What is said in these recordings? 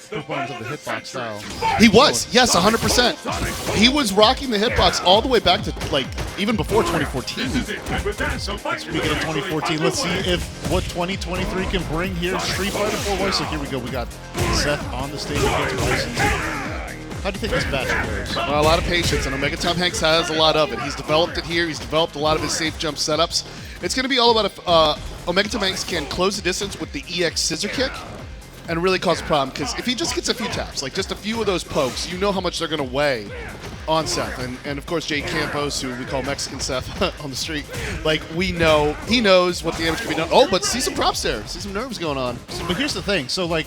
proponent of the hitbox style. He was, yes, 100%. He was rocking the hitbox all the way back to, like, even before 2014. Speaking of 2014, let's see if what 2023 can bring here in Street Fighter 4. So here we go. We got Seth on the stage against Bison. How do you think this match goes? Well, a lot of patience, and OmegaTomHanks has a lot of it. He's developed it here. He's developed a lot of his safe jump setups. It's going to be all about if OmegaTomHanks can close the distance with the EX scissor kick and really cause a problem, because if he just gets a few taps, like just a few of those pokes, you know how much they're going to weigh on Seth. And of course, JCampos, who we call Mexican Seth on the street, like, we know, he knows what the damage can be done. Oh, but see some props there. See some nerves going on. But here's the thing. So, like,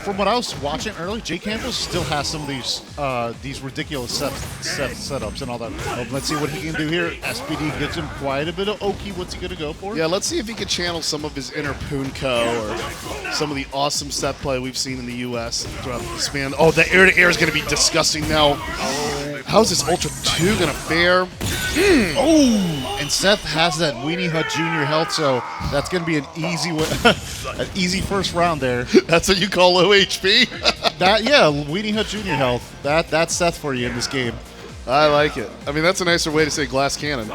from what I was watching earlier, JCampos still has some of these ridiculous Seth setups and all that. Let's see what he can do here. SPD gets him quite a bit of Oki. What's he going to go for? Yeah, let's see if he can channel some of his inner Punko or some of the awesome Seth play we've seen in the U.S. throughout the span. Oh, the air-to-air is going to be disgusting now. How's this Ultra 2 going to fare? Oh, and Seth has that Weenie Hut Jr. health, so that's going to be an easy an easy first round there. That's what you call low HP? Weenie Hut Jr. health. That's Seth for you in this game. I like it. I mean, that's a nicer way to say glass cannon.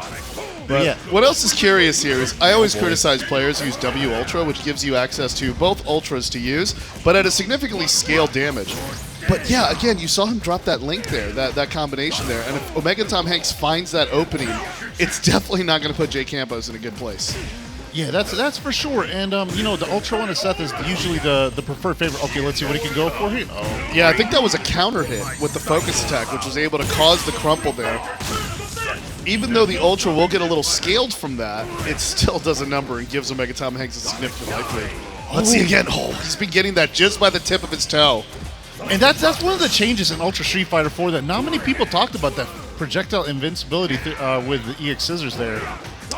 But yeah. What else is curious here is I always criticize players who use W Ultra, which gives you access to both Ultras to use, but at a significantly scaled damage. But yeah, again, you saw him drop that link there, that combination there. And if OmegaTomHanks finds that opening, it's definitely not going to put JCampos in a good place. Yeah, that's for sure. And, the Ultra one of Seth is usually the preferred favorite. Okay, let's see what he can go for here. Oh. Yeah, I think that was a counter hit with the focus attack, which was able to cause the crumple there. Even though the Ultra will get a little scaled from that, it still does a number and gives OmegaTomHanks a significant life lead. Let's see again. Oh, he's been getting that just by the tip of his toe. And that's one of the changes in Ultra Street Fighter 4 that not many people talked about, that projectile invincibility with the EX scissors there.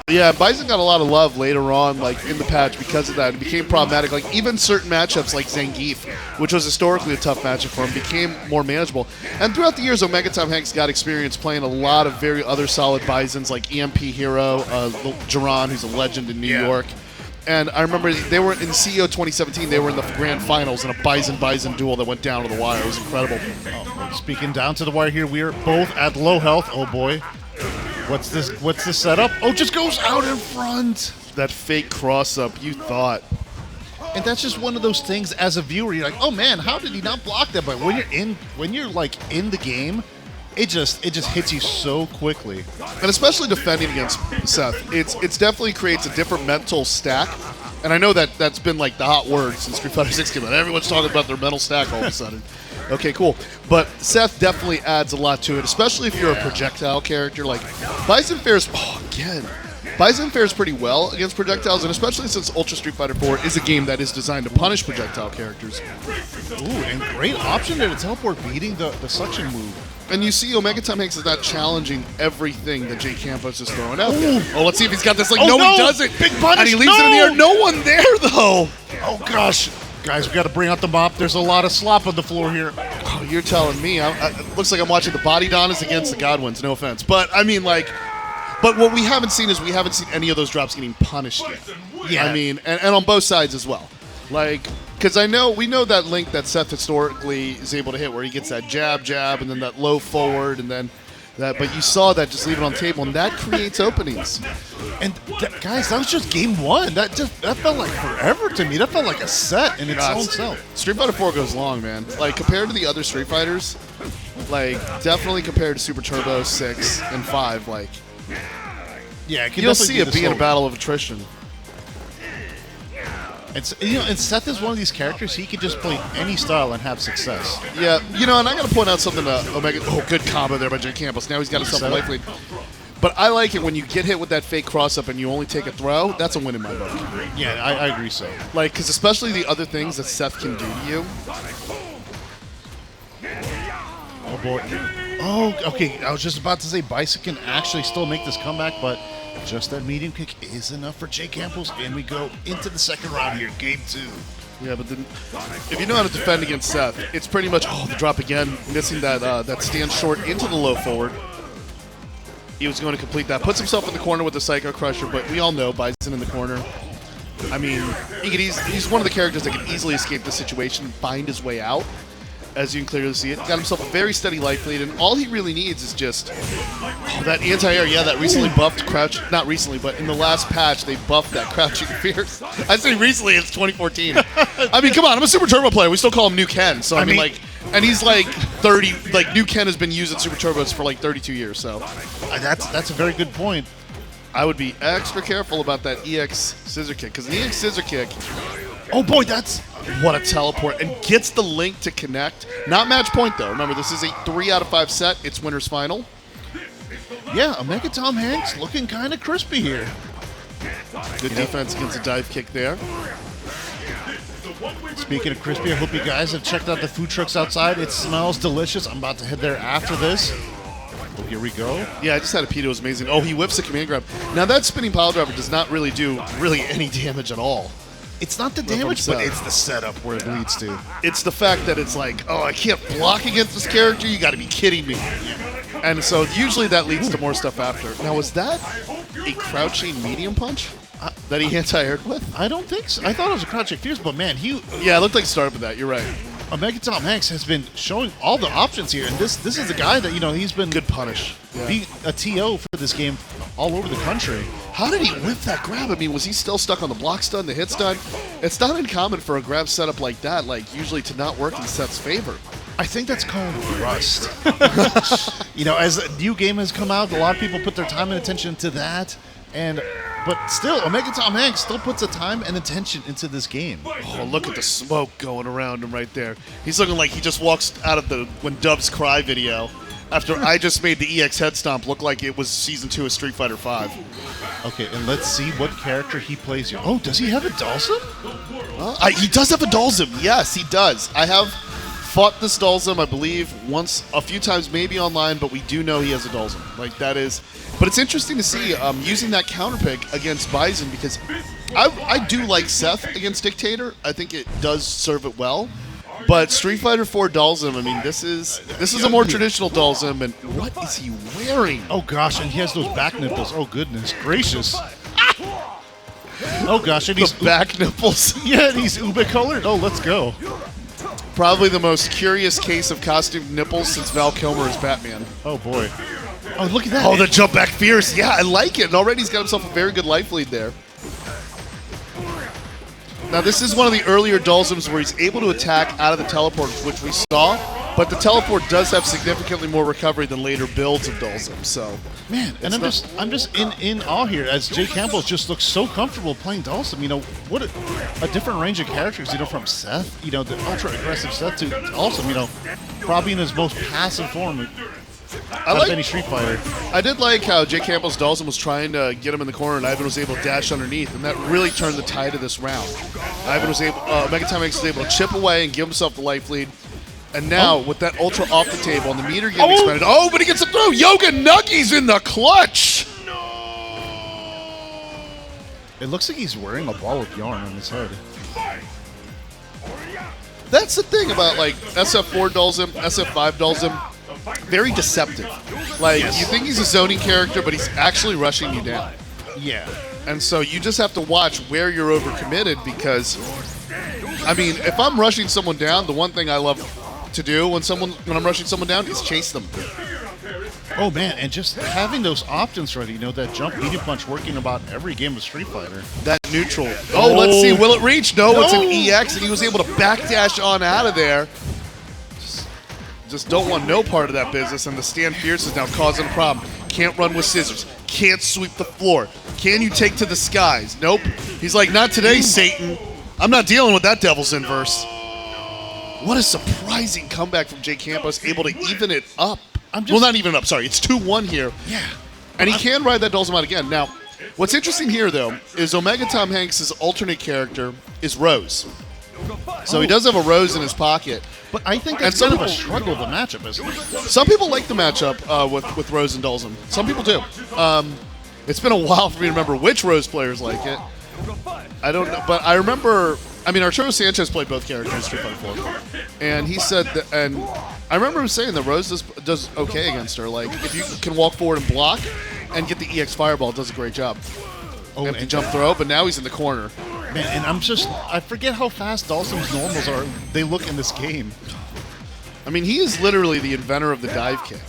Yeah, Bison got a lot of love later on, like in the patch, because of that. It became problematic. Like even certain matchups, like Zangief, which was historically a tough matchup for him, became more manageable. And throughout the years, OmegaTomHanks got experience playing a lot of very other solid Bisons, like EMP Hero, Jiran, who's a legend in New York. And I remember they were in CEO 2017. They were in the grand finals in a Bison duel that went down to the wire. It was incredible. Oh, speaking down to the wire here, we are both at low health. Oh boy, what's this? What's the setup? Oh, just goes out in front. That fake cross up, you thought. And that's just one of those things. As a viewer, you're like, oh man, how did he not block that? But when you're like in the game, it just hits you so quickly. And especially defending against Seth, it's definitely creates a different mental stack. And I know that's been like the hot word since Street Fighter 6 came out. Everyone's talking about their mental stack all of a sudden. Okay, cool. But Seth definitely adds a lot to it, especially if you're a projectile character. Like Bison fares, Bison fares pretty well against projectiles, and especially since Ultra Street Fighter 4 is a game that is designed to punish projectile characters. Ooh, and great option there to teleport, beating the suction move. And you see OmegaTomHanks is not challenging everything that JCampos is throwing out there. Oh, let's see if he's got this. Like, no, he doesn't. Big punish. And he leaves it in the air. No one there, though. Oh, gosh. Guys, we got to bring out the mop. There's a lot of slop on the floor here. Oh, you're telling me. It looks like I'm watching the Body Donas against the Godwins. No offense. But, I mean, like, but what we haven't seen is we haven't seen any of those drops getting punished yet. Yeah. I mean, and on both sides as well. Like, because we know that link that Seth historically is able to hit, where he gets that jab, and then that low forward, and then that. But you saw that just leave it on the table, and that creates openings. And guys, that was just game one. That felt like forever to me. That felt like a set in its own self. Street Fighter 4 goes long, man. Like compared to the other Street Fighters, like definitely compared to Super Turbo 6 and 5, like yeah, you'll see it being a battle of attrition. And Seth is one of these characters, he could just play any style and have success. Yeah, and I got to point out something to Omega. Oh, good combo there by JCampos. Now he's got himself a life lead. But I like it when you get hit with that fake cross-up and you only take a throw. That's a win in my book. Yeah, I agree so. Like, because especially the other things that Seth can do to you. Oh, boy. Oh, okay. I was just about to say Bison can actually still make this comeback, but just that medium kick is enough for JCampos, and we go into the second round here, game 2. Yeah, but then if you know how to defend against Seth, it's pretty much, the drop again, missing that stand short into the low forward. He was going to complete that. Puts himself in the corner with the Psycho Crusher, but we all know Bison in the corner. I mean, he's one of the characters that can easily escape the situation and find his way out. as you can clearly see it. Got himself a very steady life lead, and all he really needs is just that anti-air. Yeah, that recently buffed crouch. Not recently, but in the last patch, they buffed that crouching fierce. I say recently, it's 2014. I mean, come on, I'm a Super Turbo player. We still call him New Ken. So I mean, like, and he's like 30. Like New Ken has been using Super Turbos for like 32 years. So That's a very good point. I would be extra careful about that EX scissor kick, because the EX scissor kick, Oh boy, that's what a teleport, and gets the link to connect. Not match point though. Remember, this is a 3 out of 5 set. It's winner's final. yeah. OmegaTomHanks looking kind of crispy here. Good defense against a dive kick there. Speaking of crispy, I hope you guys have checked out the food trucks outside. It smells delicious. I'm about to head there after this. Oh, here we go. Yeah, I just had a Pito. It was amazing. Oh, he whips the command grab. Now that spinning pile driver does not really do any damage at all. It's not the damage, but it's the setup where it leads to. It's the fact that it's like, oh, I can't block against this character. You got to be kidding me. And so usually that leads to more stuff after. Now, was that a crouching medium punch that he anti-aired with? I don't think so. I thought it was a crouching fierce, but man, Yeah, it looked like it started with that. You're right. OmegaTomHanks has been showing all the options here, and this is a guy that, he's been Good punish. Yeah. being a TO for this game all over the country. How did he whip that grab? I mean, was he still stuck on the block stun, the hit stun? It's not uncommon for a grab setup like that, like usually to not work in Seth's favor. I think that's called rust. As a new game has come out, a lot of people put their time and attention into that, but still, OmegaTomHanks still puts the time and attention into this game. Oh, look at the smoke going around him right there. He's looking like he just walks out of the When Doves Cry video after I just made the EX head stomp look like it was Season 2 of Street Fighter V. Okay, and let's see what character he plays here. Oh, does he have a Dhalsim? He does have a Dhalsim. Yes, he does. I have fought this Dhalsim, I believe, a few times, maybe online, but we do know he has a Dhalsim. Like, that is... But it's interesting to see using that counter pick against Bison, because I do like Seth against Dictator. I think it does serve it well. But Street Fighter 4 Dhalsim, I mean, this is a more traditional Dhalsim, and what is he wearing? Oh gosh, and he has those back nipples. Oh goodness gracious. Oh gosh, and he's The back nipples. yeah, and he's ube colored. Oh, let's go. Probably the most curious case of costume nipples since Val Kilmer is Batman. Oh boy. Oh, look at that. Oh, the jump back fierce. Yeah, I like it. And already he's got himself a very good life lead there. Now, this is one of the earlier Dhalsims where he's able to attack out of the teleport, which we saw, but the teleport does have significantly more recovery than later builds of Dhalsim, so... Man, and I'm just in awe here as JCampos just looks so comfortable playing Dhalsim. What a different range of characters, from Seth, the ultra-aggressive Seth to Dhalsim, probably in his most passive form. Out of any Street Fighter. I did like how JCampos Dhalsim was trying to get him in the corner, and Ivan was able to dash underneath, and that really turned the tide of this round. OmegaTomHanks was able to chip away and give himself the life lead. And now, with that ultra off the table and the meter getting expanded, but he gets a throw! Yoga Nuggies in the clutch! It looks like he's wearing a ball of yarn on his head. That's the thing about, like, SF4 Dhalsim, SF5 Dhalsim. Very deceptive. Like, you think he's a zoning character, but he's actually rushing you down. Yeah. And so you just have to watch where you're overcommitted, because, I mean, if I'm rushing someone down, the one thing I love to do when I'm rushing someone down is chase them. Oh man, and just having those options ready, that jump medium punch working about every game of Street Fighter. That neutral. Oh, let's see, will it reach? No, it's an EX, and he was able to backdash on out of there. Just don't want no part of that business, and the stand fierce is now causing a problem. Can't run with scissors. Can't sweep the floor. Can you take to the skies? Nope. He's like, not today, Satan. I'm not dealing with that devil's inverse. What a surprising comeback from JCampos, able to even it up. Well, not even up, sorry. It's 2-1 here. Yeah. And he can ride that Dhalsim out again. Now, what's interesting here, though, is OmegaTomHanks' alternate character is Rose. So he does have a Rose in his pocket. But I think that's kind of a struggle of the matchup, isn't it? Some people like the matchup with Rose and Dhalsim. Some people do. It's been a while for me to remember which Rose players like it. I don't know, but I remember. I mean, Arturo Sanchez played both characters in Street Fighter 4, and he said that. And I remember him saying that Rose does okay against her. Like, if you can walk forward and block and get the EX Fireball, it does a great job. Oh, and jump throw, but now he's in the corner. Man, and I forget how fast Dhalsim's normals are. They look in this game. I mean, he is literally the inventor of the dive kick.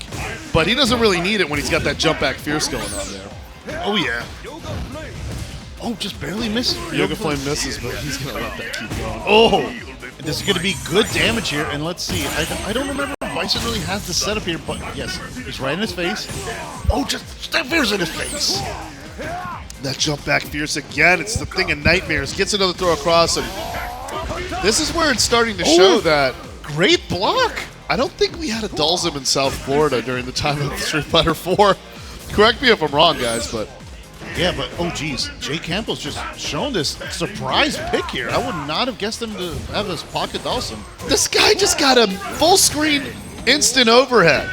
But he doesn't really need it when he's got that jump back fierce going on there. Oh, yeah. Oh, just barely misses. Yoga Flame misses, but he's going to let that keep going. Oh! This is going to be good damage here, and let's see. I don't remember if Bison really has the setup here, but yes, he's right in his face. Oh, just that fierce in his face. That jump back fierce again. It's the thing of nightmares. Gets another throw across, and this is where it's starting to show that. Great block. I don't think we had a Dulzim in South Florida during the time of Street Fighter 4. Correct me if I'm wrong, guys, but... Yeah, but, oh, geez. JCampos just shown this surprise pick here. I would not have guessed him to have his pocket Dulzim. This guy just got a full-screen instant overhead.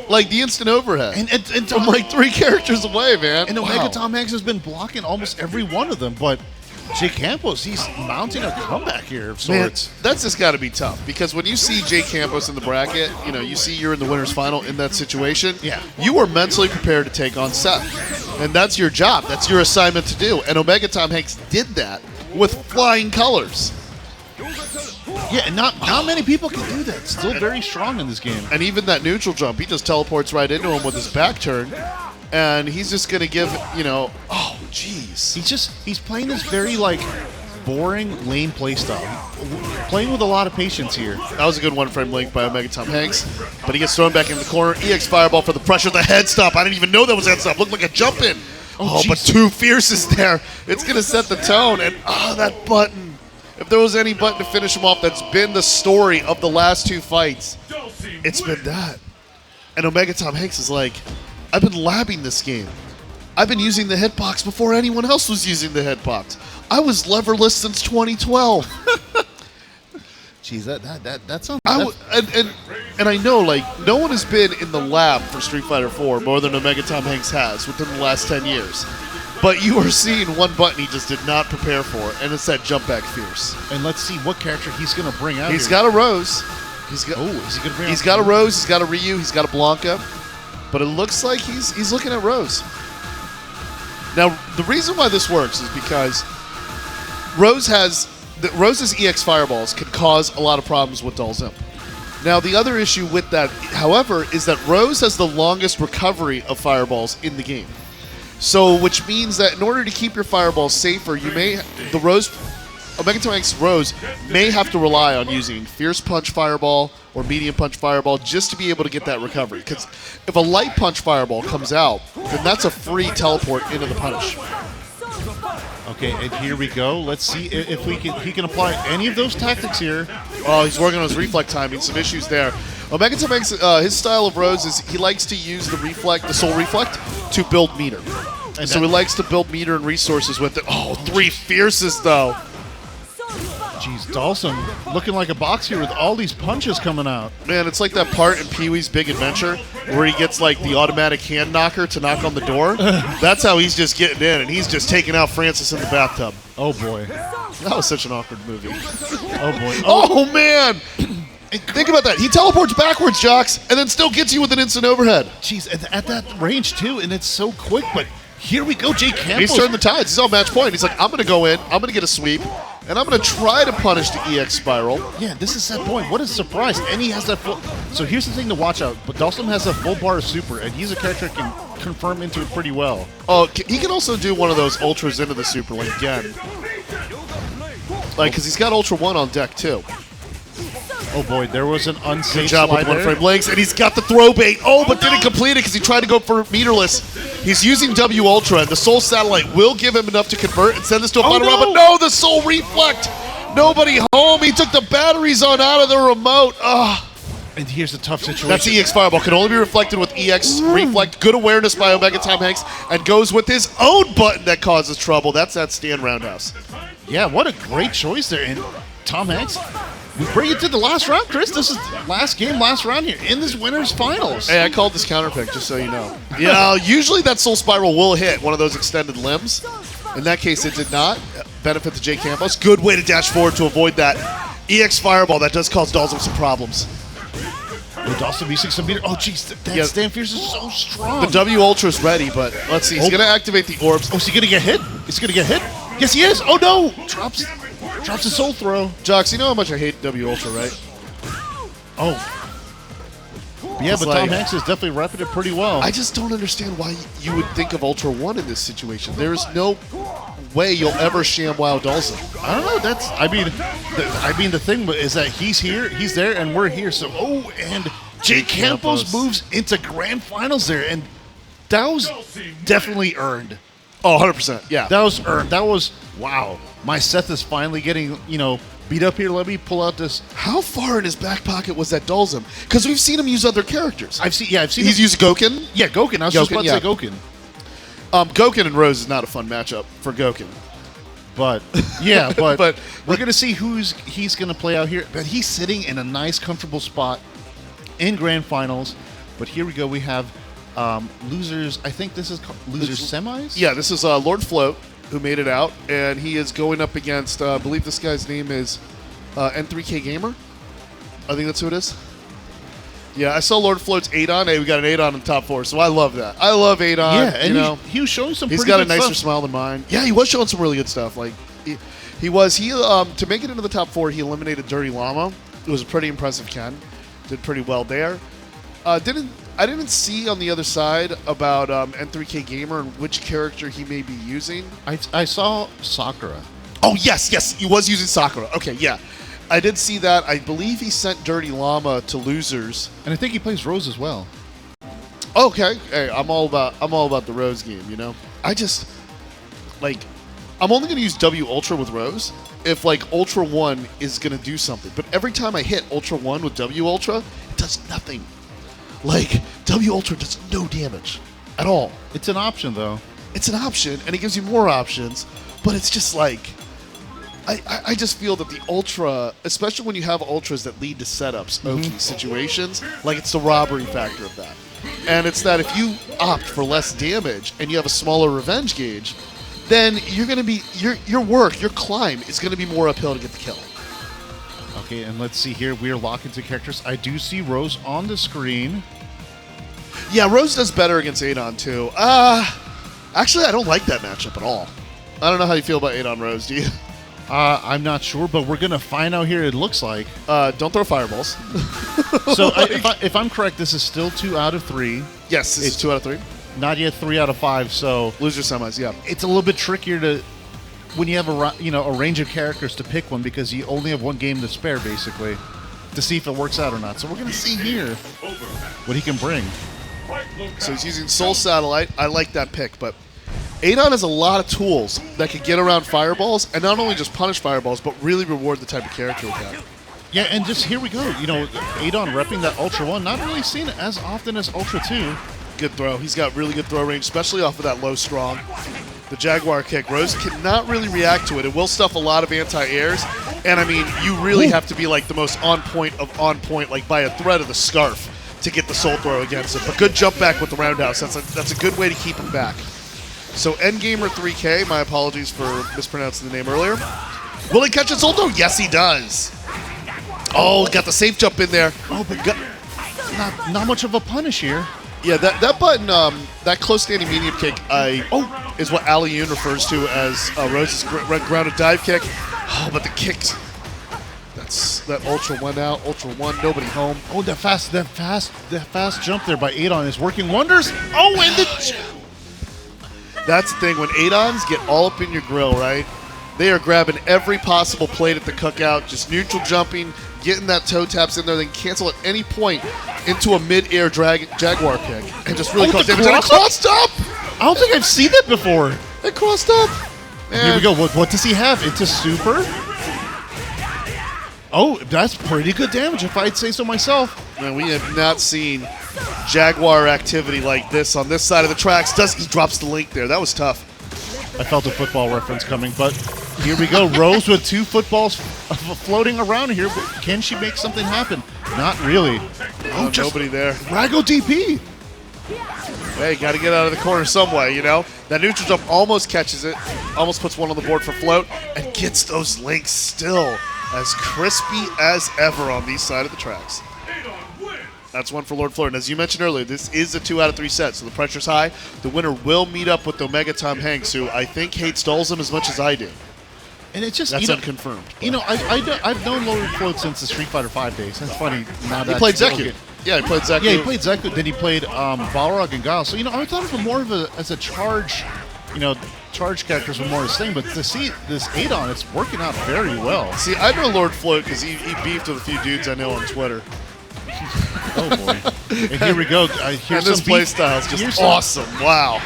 Like, the instant overhead. And from, like, 3 characters away, man. And OmegaTomHanks has been blocking almost every one of them, but... JCampos, he's mounting a comeback here of sorts. Man, that's just got to be tough because when you see JCampos in the bracket, you know, you see you're in the winner's final in that situation. Yeah. You are mentally prepared to take on Seth, and that's your job. That's your assignment to do. And OmegaTomHanks did that with flying colors. Yeah, and not many people can do that. Still very strong in this game. And even that neutral jump, he just teleports right into him with his back turn. And he's just going to give, you know, oh, jeez. He's playing this very, like, boring, lame playstyle. Playing with a lot of patience here. That was a good one-frame link by OmegaTomHanks. But he gets thrown back in the corner. EX Fireball for the pressure. The head stop. I didn't even know that was head stop. Looked like a jump in. Oh, but 2 fierces there. It's going to set the tone. And, that button. If there was any button to finish him off, that's been the story of the last 2 fights. It's been that. And OmegaTomHanks is like... I've been labbing this game. I've been using the hitbox before anyone else was using the hitbox. I was leverless since 2012. Jeez, that sounds... And I know, like, no one has been in the lab for Street Fighter 4 more than OmegaTomHanks has within the last 10 years. But you are seeing one button he just did not prepare for, and it's that jump back fierce. And let's see what character he's going to bring out. He's got a Rose. Is he going to bring out? He's got a Rose. He's got a Ryu. He's got a Blanca. But it looks like he's looking at Rose. Now, the reason why this works is because Rose's EX Fireballs can cause a lot of problems with Dulzim. Now, the other issue with that, however, is that Rose has the longest recovery of Fireballs in the game. So, which means that in order to keep your Fireballs safer, OmegaTomHanks Rose may have to rely on using Fierce Punch Fireball or Medium Punch Fireball just to be able to get that recovery. Because if a Light Punch Fireball comes out, then that's a free teleport into the punish. Okay, and here we go. Let's see if he can apply any of those tactics here. Oh, he's working on his reflect timing. Some issues there. OmegaTomHanks, his style of Rose is he likes to use the Soul Reflect, to build meter. And so he likes to build meter and resources with it. Oh, 3 fierces though. Jeez, Dulzim looking like a box here with all these punches coming out. Man, it's like that part in Pee-wee's Big Adventure where he gets like the automatic hand knocker to knock on the door. That's how he's just getting in, and he's just taking out Francis in the bathtub. Oh, boy. That was such an awkward movie. Oh, boy. Oh, man! Think about that. He teleports backwards, Jocks, and then still gets you with an instant overhead. Jeez, at that range, too, and it's so quick, but here we go, JCampos. He's turned the tides. He's on match point. He's like, I'm going to go in, I'm going to get a sweep, and I'm going to try to punish the EX Spiral. Yeah, this is that point. What a surprise. And he has that full... So here's the thing to watch out. But Dulzim has a full bar of super, and he's a character that can confirm into it pretty well. Oh, he can also do one of those ultras into the super, like again. Like, because he's got Ultra 1 on deck, too. Oh, boy, there was an unsafe Good job with one-frame legs, and he's got the throw bait. Oh, but didn't complete it because he tried to go for meterless. He's using W Ultra, and the Soul Satellite will give him enough to convert and send this to a final round, but no, the Soul Reflect. Nobody home. He took the batteries on out of the remote. And here's the tough situation. That's EX Fireball. Can only be reflected with EX Reflect. Good awareness by OmegaTomHanks, and goes with his own button that causes trouble. That's that stand roundhouse. Yeah, what a great choice there. And TomHanks, we bring it to the last round, Chris. This is last game, last round here in this winner's finals. Hey, I called this counter pick, just so you know. Yeah, usually that Soul Spiral will hit one of those extended limbs. In that case, it did not. Benefit to JCampos. Good way to dash forward to avoid that EX Fireball. That does cause Dulzim some problems. With Dulzim using some meter. Oh, jeez, that Stand Fierce is so strong. The W Ultra is ready, but let's see. He's going to activate the orbs. Oh, is he going to get hit? Is he going to get hit? Yes, he is. Oh, no. Drops a soul throw. Jox, you know how much I hate W Ultra, right? Oh. Yeah, It's but like- Tom Hanks is definitely repping it pretty well. I just don't understand why you would think of Ultra One in this situation. There is no way you'll ever sham Wild Dulcim. I don't know. That's. I mean, the thing is that he's here, he's there, and we're here. So, and JCampos moves into grand finals there, and that was definitely earned. Oh, 100%. Yeah. That was earned. That was wow. My Seth is finally getting beat up here. Let me pull out this. How far in his back pocket was that Dulcim? Because we've seen him use other characters. I've seen. He's used Goken. Yeah, Goken. I was just about to say Goken. Goken and Rose is not a fun matchup for Goken. But yeah, but, But- we're gonna see he's gonna play out here. But he's sitting in a nice, comfortable spot in grand finals. But here we go. We have losers. I think this is called losers semis. Yeah, this is Lord Float, who made it out, and he is going up against, I believe this guy's name is N3K Gamer. I think that's who it is. Yeah, I saw Lord Float's Adon. Hey, we got an Adon in the top 4, so I love that. I love Adon. Yeah, and you know, he was showing some. he's pretty got a good nicer stuff. smile than mine. Yeah, he was showing some really good stuff. Like he was to make it into the top 4, he eliminated Dirty Llama. It was a pretty impressive Ken. Did pretty well there. I didn't see on the other side about N3K Gamer and which character he may be using. I saw Sakura. Oh, yes, he was using Sakura. Okay, yeah. I did see that. I believe he sent Dirty Llama to losers. And I think he plays Rose as well. Okay. Hey, I'm all about the Rose game, you know? I just I'm only gonna use W Ultra with Rose if Ultra 1 is gonna do something. But every time I hit Ultra 1 with W Ultra, it does nothing. W Ultra does no damage at all. It's an option though. It's an option, and it gives you more options, but it's just I just feel that the Ultra, especially when you have Ultras that lead to setups of these situations, it's the robbery factor of that. And it's that if you opt for less damage and you have a smaller revenge gauge, then you're going to be, your climb is going to be more uphill to get the kill. Okay, and let's see here. We're locking to characters. I do see Rose on the screen. Yeah, Rose does better against Adon, too. Actually, I don't like that matchup at all. I don't know how you feel about Adon Rose, do you? I'm not sure, but we're going to find out here, it looks like. Don't throw fireballs. So if I'm correct, this is still 2 out of 3. Yes, this is 2 out of 3. Not yet 3 out of 5, so Loser semis, yeah. it's a little bit trickier to when you have a range of characters to pick one because you only have one game to spare, basically, to see if it works out or not. So we're going to see here what he can bring. So he's using Soul Satellite. I like that pick, but Adon has a lot of tools that can get around fireballs and not only just punish fireballs, but really reward the type of character we have. Yeah, and just here we go. Adon repping that Ultra 1, not really seen it as often as Ultra 2. Good throw. He's got really good throw range, especially off of that low strong. The Jaguar kick. Rose cannot really react to it. It will stuff a lot of anti-airs, and I mean, you really have to be the most on point, by a thread of the scarf to get the soul throw against it. But good jump back with the roundhouse. That's a good way to keep him back. So Endgamer 3K, my apologies for mispronouncing the name earlier. Will he catch a soul throw? Yes, he does. Oh, got the safe jump in there. Oh, but not much of a punish here. Yeah, that button, that close standing medium kick, is what Aliyun refers to as Rose's grounded dive kick. Oh, but the kicks. That Ultra 1 out, Ultra 1, nobody home. Oh, that fast jump there by Adon is working wonders. Oh, and the That's the thing, when Adons get all up in your grill, right? They are grabbing every possible plate at the cookout, just neutral jumping, getting that toe taps in there, then cancel at any point into a mid-air Jaguar kick, and just really cause damage. And it crossed up! I don't think I've seen that before. It crossed up! Here we go. What does he have? Into super? Oh, that's pretty good damage, if I'd say so myself. Man, we have not seen Jaguar activity like this on this side of the tracks. He drops the link there. That was tough. I felt a football reference coming, but here we go. Rose with 2 footballs floating around here. Can she make something happen? Not really. Oh, nobody there. Rago DP. Hey, got to get out of the corner some way, you know? That neutral jump almost catches it, almost puts one on the board for float, and gets those links still as crispy as ever on these side of the tracks. That's one for Lord Float. And as you mentioned earlier, this is a 2 out of 3 set, so the pressure's high. The winner will meet up with OmegaTomHanks, who I think hates Dulcim as much as I do. And it's just That's unconfirmed. You know, I've known Lord Float since the Street Fighter V days. That's funny. Now that He played Zeku. Yeah, he played Zeku. Yeah, he played Zeku. Then he played Balrog and Guile. So I thought of him more of as a charge. Charge characters were more his thing. But to see this Adon, it's working out very well. See, I know Lord Float because he beefed with a few dudes I know on Twitter. Oh boy! And here we go. And this play style is just awesome. Wow.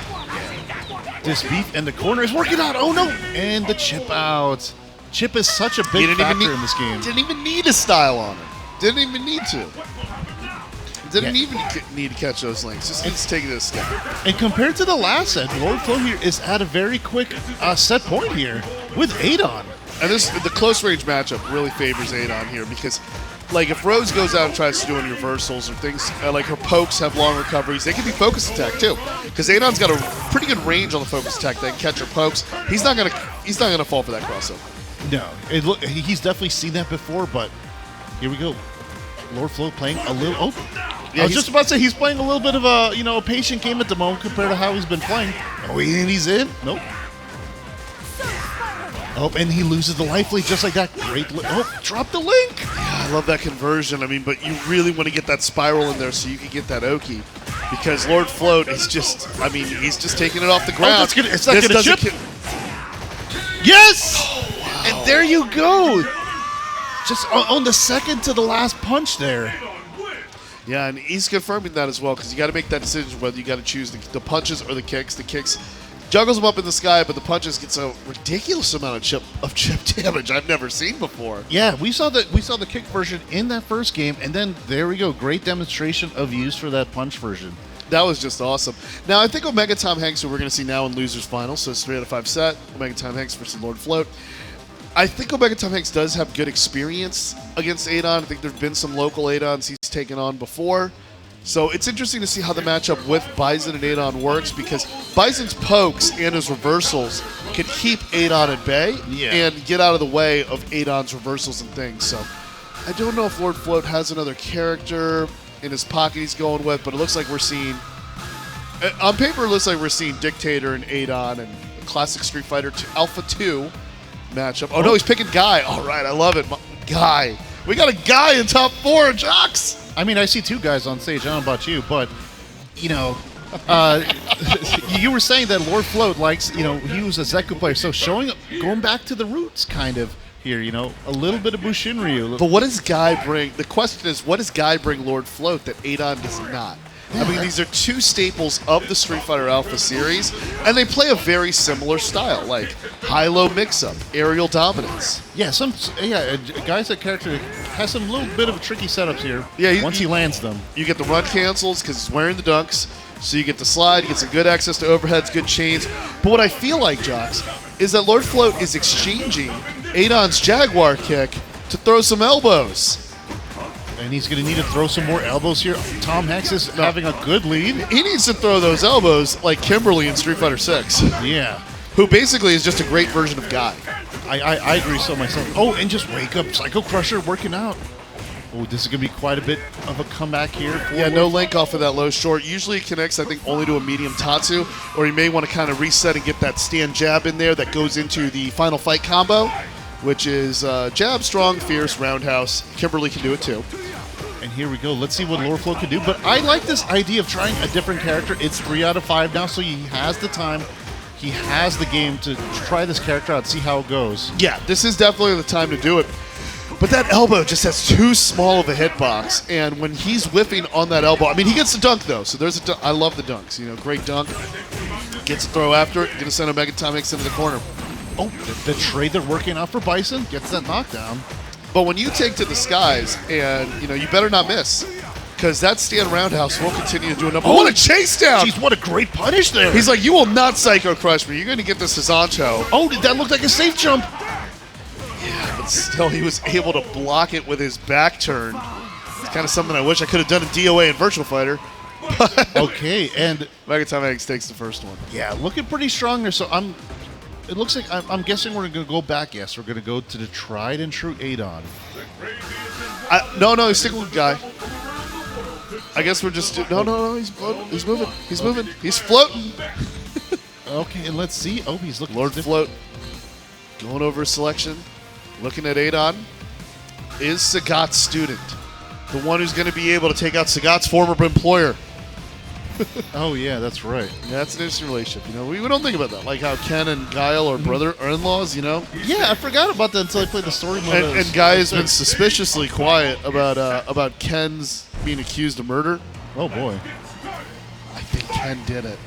This beef in the corner is working out. Oh no! And the chip out. Chip is such a big factor in this game. Didn't even need a style on him. Didn't even need to. Didn't even need to catch those links. Just needs to take it a step. And compared to the last set, Lord Float here is at a very quick set point here with Adon. And the close range matchup really favors Adon here because, like, if Rose goes out and tries to do any reversals or things, like her pokes have long recoveries, they can be focus attack too. Because Adon's got a pretty good range on the focus attack. They can catch her pokes. He's not gonna fall for that crossover. No, he's definitely seen that before. But here we go, Lord Float playing a little. Oh, yeah, I was just about to say he's playing a little bit of a patient game at the moment compared to how he's been playing. Oh, and he's in. Nope. Oh, and he loses the life lead just like that. Great. Drop the link. Yeah, I love that conversion. I mean, but you really want to get that spiral in there so you can get that Oki. Because Lord Float is just, he's just taking it off the ground. It's not going to chip. Yes! Oh, wow. And there you go. Just on the second to the last punch there. Yeah, and he's confirming that as well because you got to make that decision whether you got to choose the punches or the kicks. The kicks juggles them up in the sky, but the punches gets a ridiculous amount of chip damage I've never seen before. Yeah, we saw the kick version in that first game, and then there we go, great demonstration of use for that punch version. That was just awesome. Now I think OmegaTomHanks, who we're going to see now in losers finals, so it's 3 out of 5 set. OmegaTomHanks versus Lord Float. I think OmegaTomHanks does have good experience against Adon. I think there've been some local Adons he's taken on before. So it's interesting to see how the matchup with Bison and Adon works because Bison's pokes and his reversals can keep Adon at bay and get out of the way of Adon's reversals and things. So I don't know if Lord Float has another character in his pocket he's going with, but it looks like we're seeing, on paper it looks like we're seeing Dictator and Adon and classic Street Fighter Alpha 2 matchup. Oh no, he's picking Guy. All right, I love it. Guy. We got a Guy in top 4, Jocks. I see 2 guys on stage. I don't know about you, but you were saying that Lord Float likes, he was a Zeku player, so going back to the roots kind of here, a little bit of Bushinryu. But what does Guy bring? The question is, what does Guy bring Lord Float that Adon does not? These are 2 staples of the Street Fighter Alpha series, and they play a very similar style, like high-low mix-up, aerial dominance. Yeah, Guy's that character has some little bit of tricky setups here. Yeah, once he lands them, you get the run cancels because he's wearing the dunks, so you get the slide, you get some good access to overheads, good chains. But what I feel like, Jocks, is that Lord Float is exchanging Adon's Jaguar kick to throw some elbows. And he's going to need to throw some more elbows here. TomHanks is having a good lead. He needs to throw those elbows like Kimberly in Street Fighter 6. Yeah. Who basically is just a great version of Guy. I agree so myself. Oh, and just wake up. Psycho Crusher working out. Oh, this is going to be quite a bit of a comeback here. Yeah, no link off of that low short. Usually it connects, I think, only to a medium Tatsu, or you may want to kind of reset and get that stand jab in there that goes into the final fight combo, which is jab, strong, fierce, roundhouse. Kimberly can do it too. And here we go. Let's see what Lord Float can do. But I like this idea of trying a different character. It's 3 out of 5 now, so he has the time. He has the game to try this character out, see how it goes. Yeah, this is definitely the time to do it. But that elbow just has too small of a hitbox, and when he's whiffing on that elbow, he gets the dunk though. So there's I love the dunks. Great dunk. Gets a throw after it. Gonna send OmegaTomHanks into the corner. Oh, the trade they're working out for Bison gets that knockdown. But when you take to the skies, and you better not miss, because that stand roundhouse will continue to do a number. Oh, what a chase down! Jeez, what a great punish there! He's like, you will not Psycho Crush me. You're going to get this Sazancho. Oh, did that look like a safe jump? Yeah, but still, he was able to block it with his back turn. It's kind of something I wish I could have done in DOA and Virtual Fighter. Okay, and OmegaTomHanks takes the first one. Yeah, looking pretty strong there. So it looks like I'm guessing we're going to go back. Yes, we're going to go to the tried and true Adon. No, he's sticking with Guy. I guess we're just no. He's floating. He's moving. He's moving. He's floating. Okay, and let's see. Oh, he's looking. Lord Float. Going over selection, looking at Adon, is Sagat's student. The one who's going to be able to take out Sagat's former employer. Oh, yeah, that's right. Yeah, that's an interesting relationship. You know, we don't think about that. Like how Ken and Guile are brother or in-laws, you know? Yeah, I forgot about that until I played the story mode. And Guy has been suspiciously quiet about Ken's being accused of murder. Oh, boy. I think Ken did it.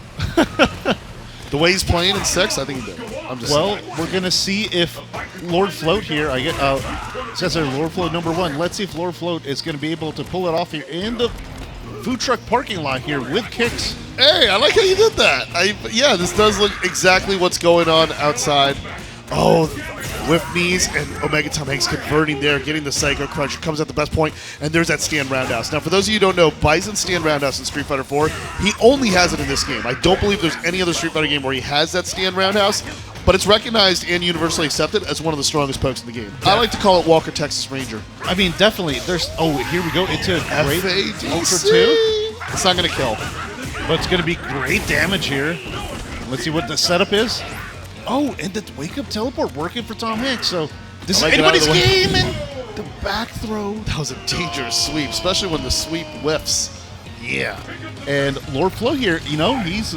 The way he's playing in 6, I think he did. I'm just Well, saying. we're going to see if Lord Float here, says there Lord Float number 1. Let's see if Lord Float is going to be able to pull it off here in the food truck parking lot here with kicks. Hey, I like how you did that. Yeah, this does look exactly what's going on outside. Oh, whiff knees and OmegaTomHanks converting there, getting the Psycho Cruncher, comes at the best point, and there's that stand roundhouse. Now, for those of you who don't know, Bison's stand roundhouse in Street Fighter 4, he only has it in this game. I don't believe there's any other Street Fighter game where he has that stand roundhouse, but it's recognized and universally accepted as one of the strongest pokes in the game. I like to call it Walker Texas Ranger. I mean, definitely. There's. Oh, here we go into a great FADC. Ultra 2. It's not going to kill. But it's going to be great damage here. Let's see what the setup is. Oh, and the wake-up teleport working for Tom Hanks. So this is I like it out of anybody's the way. game. And the back throw. That was a dangerous sweep, especially when the sweep whiffs. Yeah. And Lord Flo here, you know, he's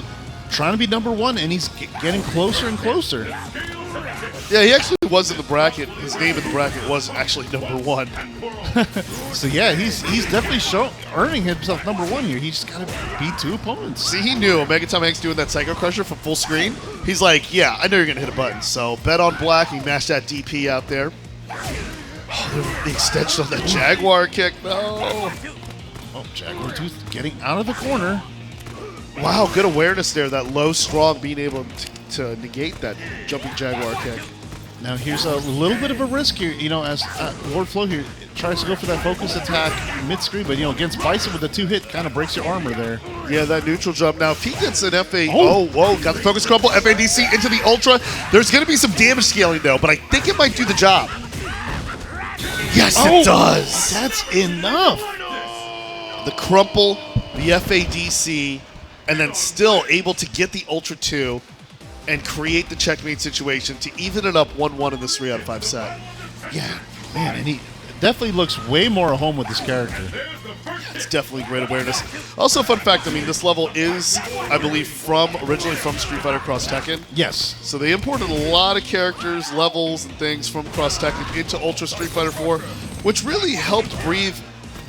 trying to be number 1, and he's getting closer and closer. Yeah, he actually was in the bracket. His name in the bracket was actually number 1. So yeah, he's definitely earning himself number 1 here. He's got to beat 2 opponents. See, he knew OmegaTomHanks doing that Psycho Crusher from full screen. He's like, yeah, I know you're going to hit a button. So bet on black. He mashed that DP out there. Oh, the extension on that Jaguar kick. No. Oh, Jaguar Tooth getting out of the corner. Wow, good awareness there. That low, strong, being able to negate that jumping Jaguar kick. Now here's a little bit of a risk here, you know, as Lord Flo here tries to go for that focus attack mid-screen, but, you know, against Bison with the 2-hit kind of breaks your armor there. Yeah, that neutral jump. Now, if he gets an FA... Oh, whoa, got the focus crumple, FADC into the Ultra. There's going to be some damage scaling, though, but I think it might do the job. Yes, it does. That's enough. The crumple, the FADC, and then still able to get the Ultra 2 and create the checkmate situation to even it up 1-1 in this 3 out of 5 set. Yeah, man, and he definitely looks way more at home with this character. It's definitely great awareness. Also, fun fact, I mean, this level is, I believe, originally from Street Fighter Cross Tekken. Yes. So they imported a lot of characters, levels, and things from Cross Tekken into Ultra Street Fighter 4, which really helped breathe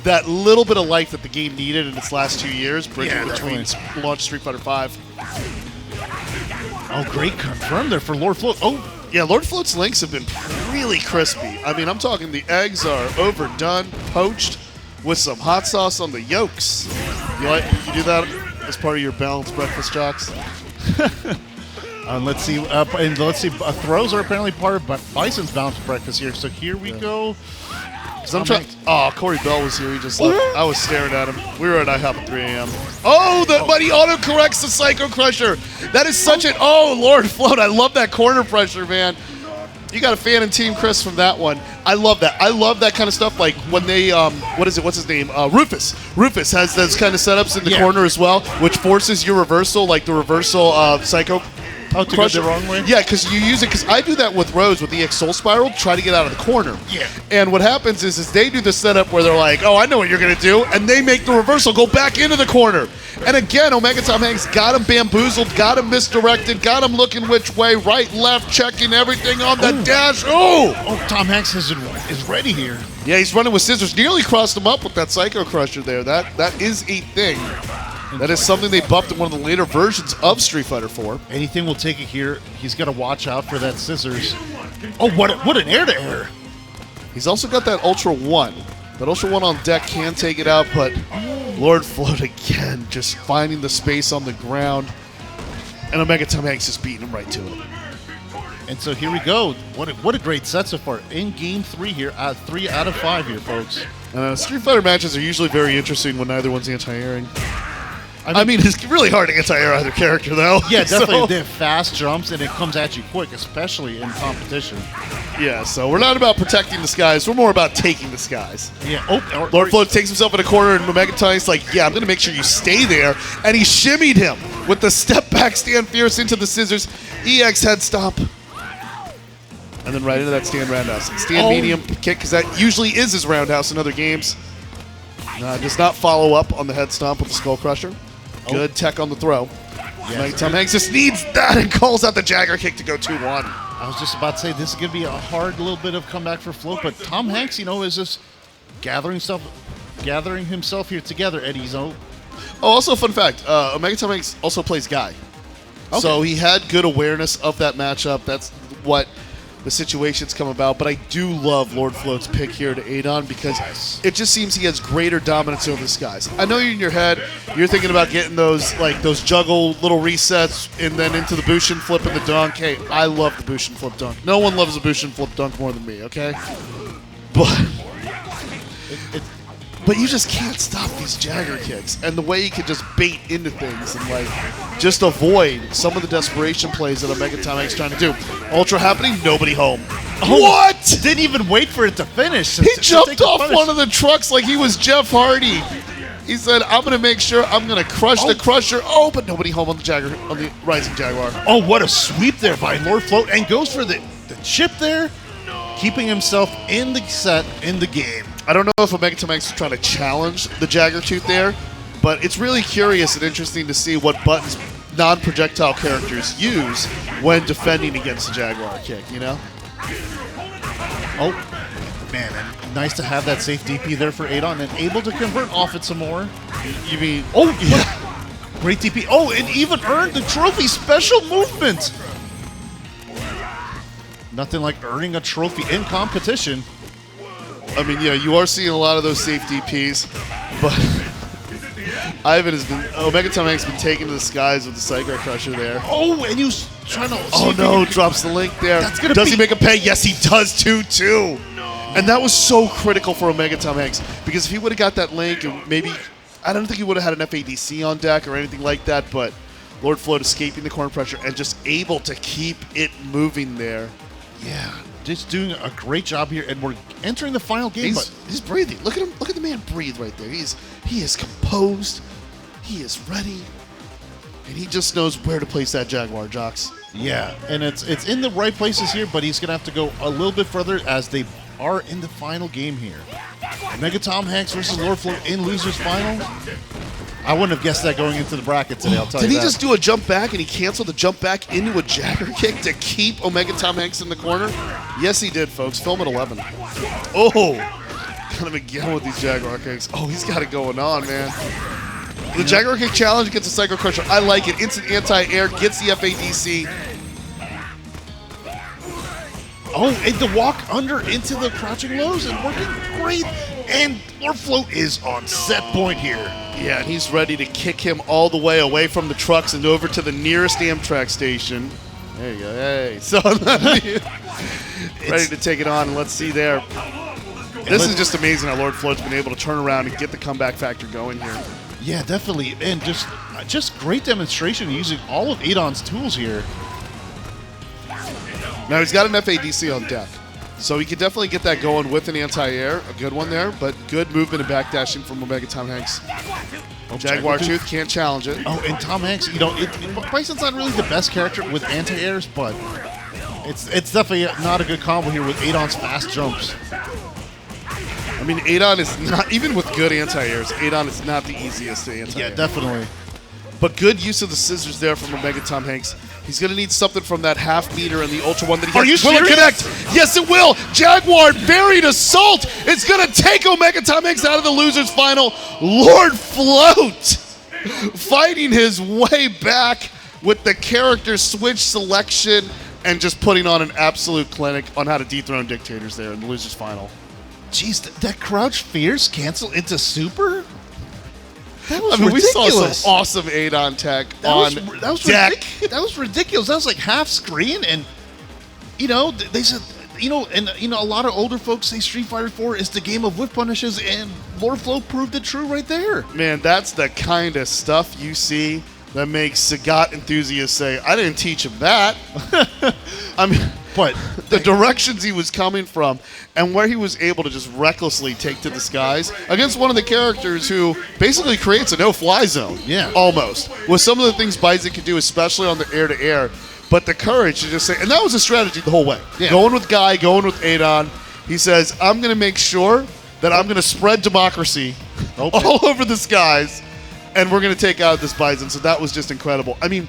that little bit of life that the game needed in its last 2 years, bridging between launch Street Fighter 5. Oh, great confirm there for Lord Float. Oh, yeah, Lord Float's links have been really crispy. I mean, I'm talking the eggs are overdone, poached, with some hot sauce on the yolks. You do that as part of your balanced breakfast, Jocks? let's see. Throws are apparently part of Bison's balanced breakfast here. So here we go. I'm trying. Oh, Corey Bell was here. He just left. I was staring at him. We were at IHOP at 3 a.m. Oh, but he auto-corrects the Psycho Crusher. That is such an... Oh, Lord Float. I love that corner pressure, man. You got a fan in Team Chris from that one. I love that. I love that kind of stuff. Like when they... What's his name? Rufus. Rufus has those kind of setups in the corner as well, which forces your reversal, like the reversal of Psycho... Oh, to go the wrong way? Yeah, because you use it, because I do that with Rose with the EX Soul Spiral, try to get out of the corner. Yeah. And what happens is they do the setup where they're like, oh, I know what you're going to do, and they make the reversal go back into the corner. And again, OmegaTomHanks got him bamboozled, got him misdirected, got him looking which way, right, left, checking everything on the dash. Oh! Oh, Tom Hanks is ready here. Yeah, he's running with scissors. Nearly crossed him up with that Psycho Crusher there. That is a thing. That is something they buffed in one of the later versions of Street Fighter 4. Anything will take it here. He's got to watch out for that scissors. Oh, what an air-to-air. He's also got that Ultra 1. That Ultra 1 on deck can take it out, but Lord Float again, just finding the space on the ground. And OmegaTomHanks is beating him right to it. And so here we go. What a great set so far. In Game 3 here, 3 out of 5 here, folks. Street Fighter matches are usually very interesting when neither one's anti-airing. I mean, it's really hard to anti-air either character, though. Yeah, definitely. They have fast jumps, and it comes at you quick, especially in competition. Yeah, so we're not about protecting the skies. We're more about taking the skies. Yeah. Lord Float takes himself in a corner, and OmegaTomHanks like, yeah, I'm going to make sure you stay there. And he shimmied him with the step back stand fierce into the scissors. EX head stomp. And then right into that stand roundhouse. Stand medium kick, because that usually is his roundhouse in other games. Does not follow up on the head stomp with the skull crusher. Good tech on the throw. OmegaTomHanks just needs that and calls out the Jagger kick to go 2-1. I was just about to say this is going to be a hard little bit of comeback for Float, but Tom Hanks, is just gathering himself here together, Eddie's own. Oh, also a fun fact, OmegaTomHanks also plays Guy. Okay. So he had good awareness of that matchup. That's what the situations come about. But I do love Lord Float's pick here to Adon because it just seems he has greater dominance over this guys. I know you're in your head, you're thinking about getting those juggle little resets and then into the Bushin flip and the dunk. Hey, I love the Bushin flip dunk. No one loves a Bushin flip dunk more than me, okay? But you just can't stop these Jagger kicks. And the way he can just bait into things and just avoid some of the desperation plays that OmegaTomHanks trying to do. Ultra happening, nobody home. What? Didn't even wait for it to finish. He jumped off one of the trucks like he was Jeff Hardy. He said, I'm going to make sure I'm going to crush the crusher. Oh, but nobody home on the Rising Jaguar. Oh, what a sweep there by Lord Float. And goes for the chip there, keeping himself in the set, in the game. I don't know if OmegaTomHanks is trying to challenge the Jagger Tooth there, but it's really curious and interesting to see what buttons non-projectile characters use when defending against the Jaguar kick, Oh, man, and nice to have that safe DP there for Adon and able to convert off it some more. You mean... Oh, yeah. Great DP. Oh, and even earned the trophy special movement. Nothing like earning a trophy in competition. I mean, yeah, you are seeing a lot of those safe DPs, but OmegaTomHanks has been taken to the skies with the Psycho Crusher there. Oh, and he was trying to... Oh, no, drops the link there. Does he make a pay? Yes, he does too. And that was so critical for OmegaTomHanks, because if he would have got that link, and maybe, I don't think he would have had an FADC on deck or anything like that, but Lord Float escaping the corner pressure and just able to keep it moving there. Yeah, just doing a great job here, and we're entering the final game. He's breathing. Look at him. Look at the man breathe right there. He is composed. He is ready, and he just knows where to place that Jaguar, Jocks. Yeah, and it's in the right places here, but he's gonna have to go a little bit further as they are in the final game here. OmegaTomHanks versus Lord Float in losers final. I wouldn't have guessed that going into the bracket today, I'll tell you that. Did he just do a jump back and he canceled the jump back into a Jagger kick to keep OmegaTomHanks in the corner? Yes, he did, folks. Film at 11. Oh, kind of again with these Jaguar kicks. Oh, he's got it going on, man. The Jaguar kick challenge against the Psycho Crusher. I like it. Instant anti-air, gets the FADC. Oh, and the walk under into the crouching lows and working great. And Lord Float is on set point here. Yeah, and he's ready to kick him all the way away from the trucks and over to the nearest Amtrak station. There you go. Hey. So ready to take it on, and let's see there. This is just amazing how Lord Float's been able to turn around and get the comeback factor going here. Yeah, definitely. And just great demonstration using all of Adon's tools here. Now he's got an FADC on deck, so he can definitely get that going with an anti-air, a good one there, but good movement and backdashing from OmegaTomHanks. Jaguar Tooth can't challenge it. Oh, and Tom Hanks, Bison's not really the best character with anti-airs, but it's definitely not a good combo here with Adon's fast jumps. I mean, Adon is not, even with good anti-airs, Adon is not the easiest to anti-air. Yeah, definitely. But good use of the scissors there from OmegaTomHanks. He's going to need something from that half meter and the Ultra one that he has. Will it connect? Yes, it will. Jaguar buried assault. It's going to take OmegaTomHanks out of the losers final. Lord Float fighting his way back with the character switch selection and just putting on an absolute clinic on how to dethrone dictators there in the losers final. Jeez, that crouch fierce cancel into super? That was ridiculous. We saw some awesome Adon tech on deck. That was ridiculous. That was like half screen, and they said, a lot of older folks say Street Fighter 4 is the game of whip punishes, and Lord Float proved it true right there. Man, that's the kind of stuff you see that makes Sagat enthusiasts say, "I didn't teach him that." I mean, but the directions he was coming from and where he was able to just recklessly take to the skies against one of the characters who basically creates a no-fly zone. Yeah. Almost. With some of the things Bison can do, especially on the air-to-air. but the courage to just say, and that was a strategy the whole way. Yeah. Going with Guy, going with Adon. He says, I'm going to make sure that I'm going to spread democracy all over the skies, and we're going to take out this Bison. So that was just incredible. I mean,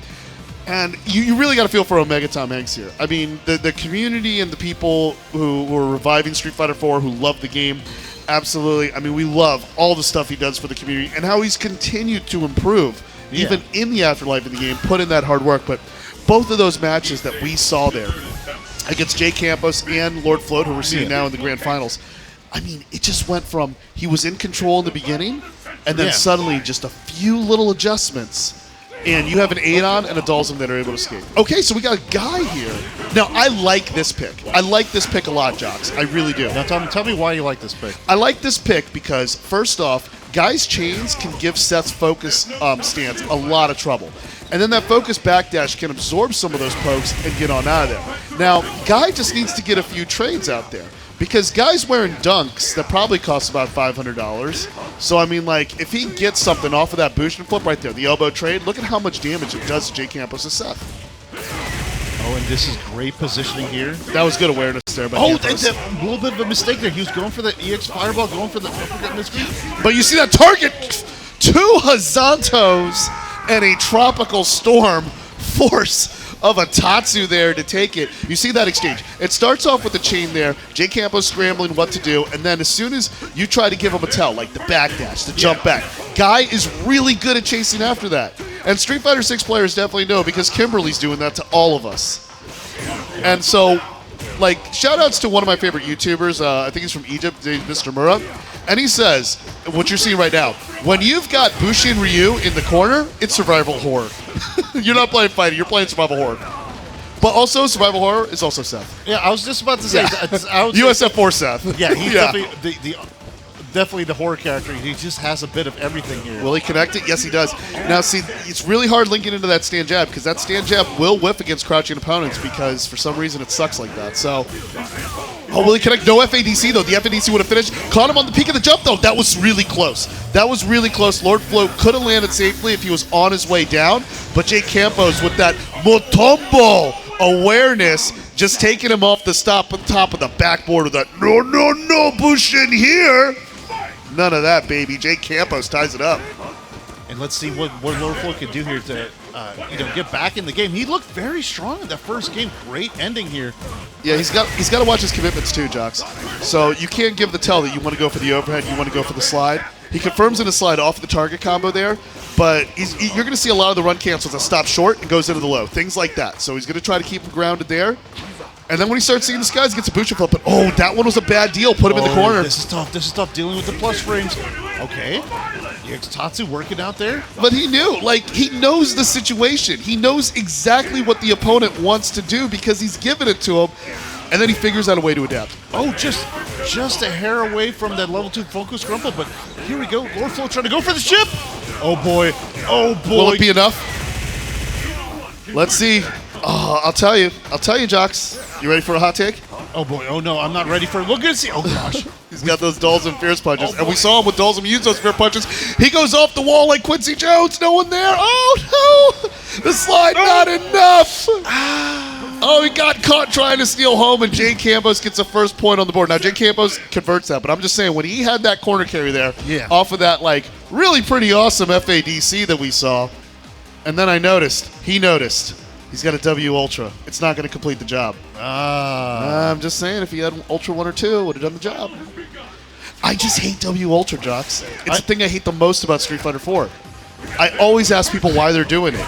and you really got to feel for OmegaTomHanks here. I mean, the community and the people who are reviving Street Fighter 4, who love the game, absolutely. I mean, we love all the stuff he does for the community and how he's continued to improve, even in the afterlife of the game, put in that hard work. But both of those matches that we saw there against JCampos and Lord Float, who we're seeing now in the grand finals, I mean, it just went from he was in control in the beginning, and then suddenly just a few little adjustments, and you have an Adon and a Dalsum that are able to escape. Okay, so we got a Guy here. Now, I like this pick. I like this pick a lot, Jocks. I really do. Now, tell me why you like this pick. I like this pick because, first off, Guy's chains can give Seth's focus stance a lot of trouble. And then that focus backdash can absorb some of those pokes and get on out of there. Now, Guy just needs to get a few trades out there. Because Guy's wearing dunks that probably cost about $500. So, I mean, like, if he gets something off of that boost and flip right there, the elbow trade, look at how much damage it does to JCampos and Seth. Oh, and this is great positioning here. That was good awareness there by Campos. A little bit of a mistake there. He was going for the EX Fireball, going for the uppercut miscreant. But you see that target, 2 Hazantos and a Tropical Storm force of a Tatsu there to take it. You see that exchange. It starts off with the chain there, JCampos scrambling what to do, and then as soon as you try to give him a tell, like the backdash, the jump back, Guy is really good at chasing after that. And Street Fighter 6 players definitely know because Kimberly's doing that to all of us. And so, like, shout-outs to one of my favorite YouTubers, I think he's from Egypt, Mr. Mura, and he says, what you're seeing right now, when you've got Bushin Ryu in the corner, it's survival horror. You're not playing fighting, you're playing survival horror. But also, survival horror is also Seth. Yeah, I was just about to say, USF4 Seth. Yeah, he's definitely the horror character. He just has a bit of everything here. Will he connect it? Yes, he does. Now, see, it's really hard linking into that stand jab because that stand jab will whiff against crouching opponents because for some reason it sucks like that. So, oh, will he connect? No FADC, though. The FADC would have finished. Caught him on the peak of the jump, though. That was really close. That was really close. Lord Float could have landed safely if he was on his way down, but JCampos with that Motombo awareness just taking him off the top of the backboard with that no, Bushin here. None of that, baby. JCampos ties it up. And let's see what Lord Float can do here to get back in the game. He looked very strong in that first game. Great ending here. Yeah, he's got to watch his commitments too, Jocks. So you can't give the tell that you want to go for the overhead, you want to go for the slide. He confirms in a slide off the target combo there, but you're going to see a lot of the run cancels that stop short and goes into the low, things like that. So he's going to try to keep him grounded there. And then when he starts seeing the skies, he gets a booster flip. But oh, that one was a bad deal. Put him in the corner. This is tough. This is tough dealing with the plus frames. Okay. Tatsu working out there. But he knew. Like, he knows the situation. He knows exactly what the opponent wants to do because he's given it to him. And then he figures out a way to adapt. Oh, just a hair away from that level 2 focus crumple. But here we go. Lord Float trying to go for the chip. Oh, boy. Oh, boy. Will it be enough? Let's see. Oh, I'll tell you, Jocks. You ready for a hot take? Oh boy! Oh no! I'm not ready for. Look at see! Oh gosh! He's got those Dalsum Fierce punches, and we saw him with Dalsum use those Fierce punches. He goes off the wall like Quincy Jones. No one there. Oh no! The slide not enough. Oh, he got caught trying to steal home, and JCampos gets a first point on the board. Now JCampos converts that, but I'm just saying when he had that corner carry there, off of that like really pretty awesome FADC that we saw, and then he noticed. He's got a W Ultra. It's not going to complete the job. I'm just saying, if he had Ultra 1 or 2, would have done the job. I just hate W Ultra, Jocks. It's the thing I hate the most about Street Fighter 4. I always ask people why they're doing it.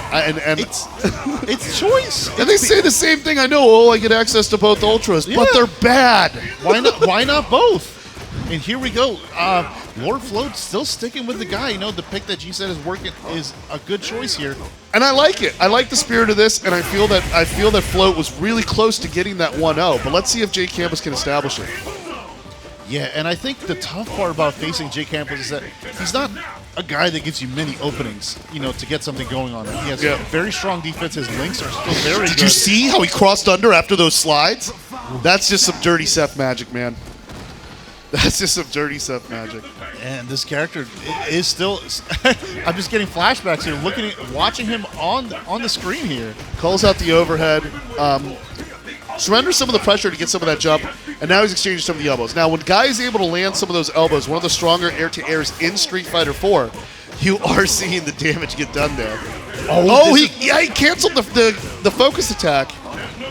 It's choice. And they say the same thing. I know, oh, I get access to both Ultras, but they're bad. Why not both? And here we go. Lord Float still sticking with the guy. The pick that you said is working is a good choice here. And I like it. I like the spirit of this, and I feel that Float was really close to getting that 1-0. But let's see if JCampos can establish it. Yeah, and I think the tough part about facing JCampos is that he's not a guy that gives you many openings, to get something going on him. He has very strong defense. His links are still very good. Did you see how he crossed under after those slides? That's just some dirty Seth magic, man. That's just some dirty Seth magic. And this character is still. I'm just getting flashbacks here, watching him on the screen here. Calls out the overhead. Surrenders some of the pressure to get some of that jump, and now he's exchanging some of the elbows. Now, when Guy is able to land some of those elbows, one of the stronger air-to-airs in Street Fighter 4, you are seeing the damage get done there. He canceled the focus attack.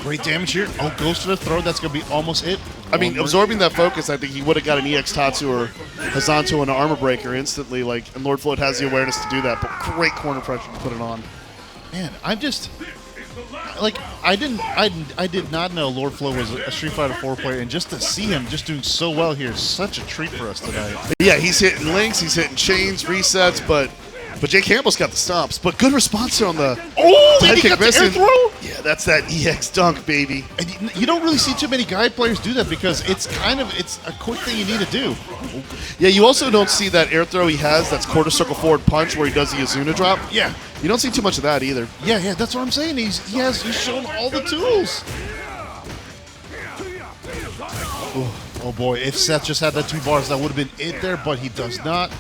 Great damage here. Oh, goes to the throw. That's going to be almost it. I mean, absorbing that focus, I think he would have got an EX Tatsu or Hazanto and an armor breaker instantly. And Lord Float has the awareness to do that, but great corner pressure to put it on. Man, I'm just I did not know Lord Float was a Street Fighter 4 player, and just to see him just doing so well here is such a treat for us tonight. Yeah, he's hitting links, he's hitting chains, resets, but JCampos got the stomps. But good response there on the head kick the air throw? Yeah, that's that EX dunk, baby. And you don't really see too many Guy players do that because it's a quick thing you need to do. Yeah, you also don't see that air throw he has, that's quarter circle forward punch where he does the Azuna drop. Yeah. You don't see too much of that either. Yeah, that's what I'm saying. He's shown all the tools. Oh boy, if Seth just had that 2 bars, that would have been it there, but he does not.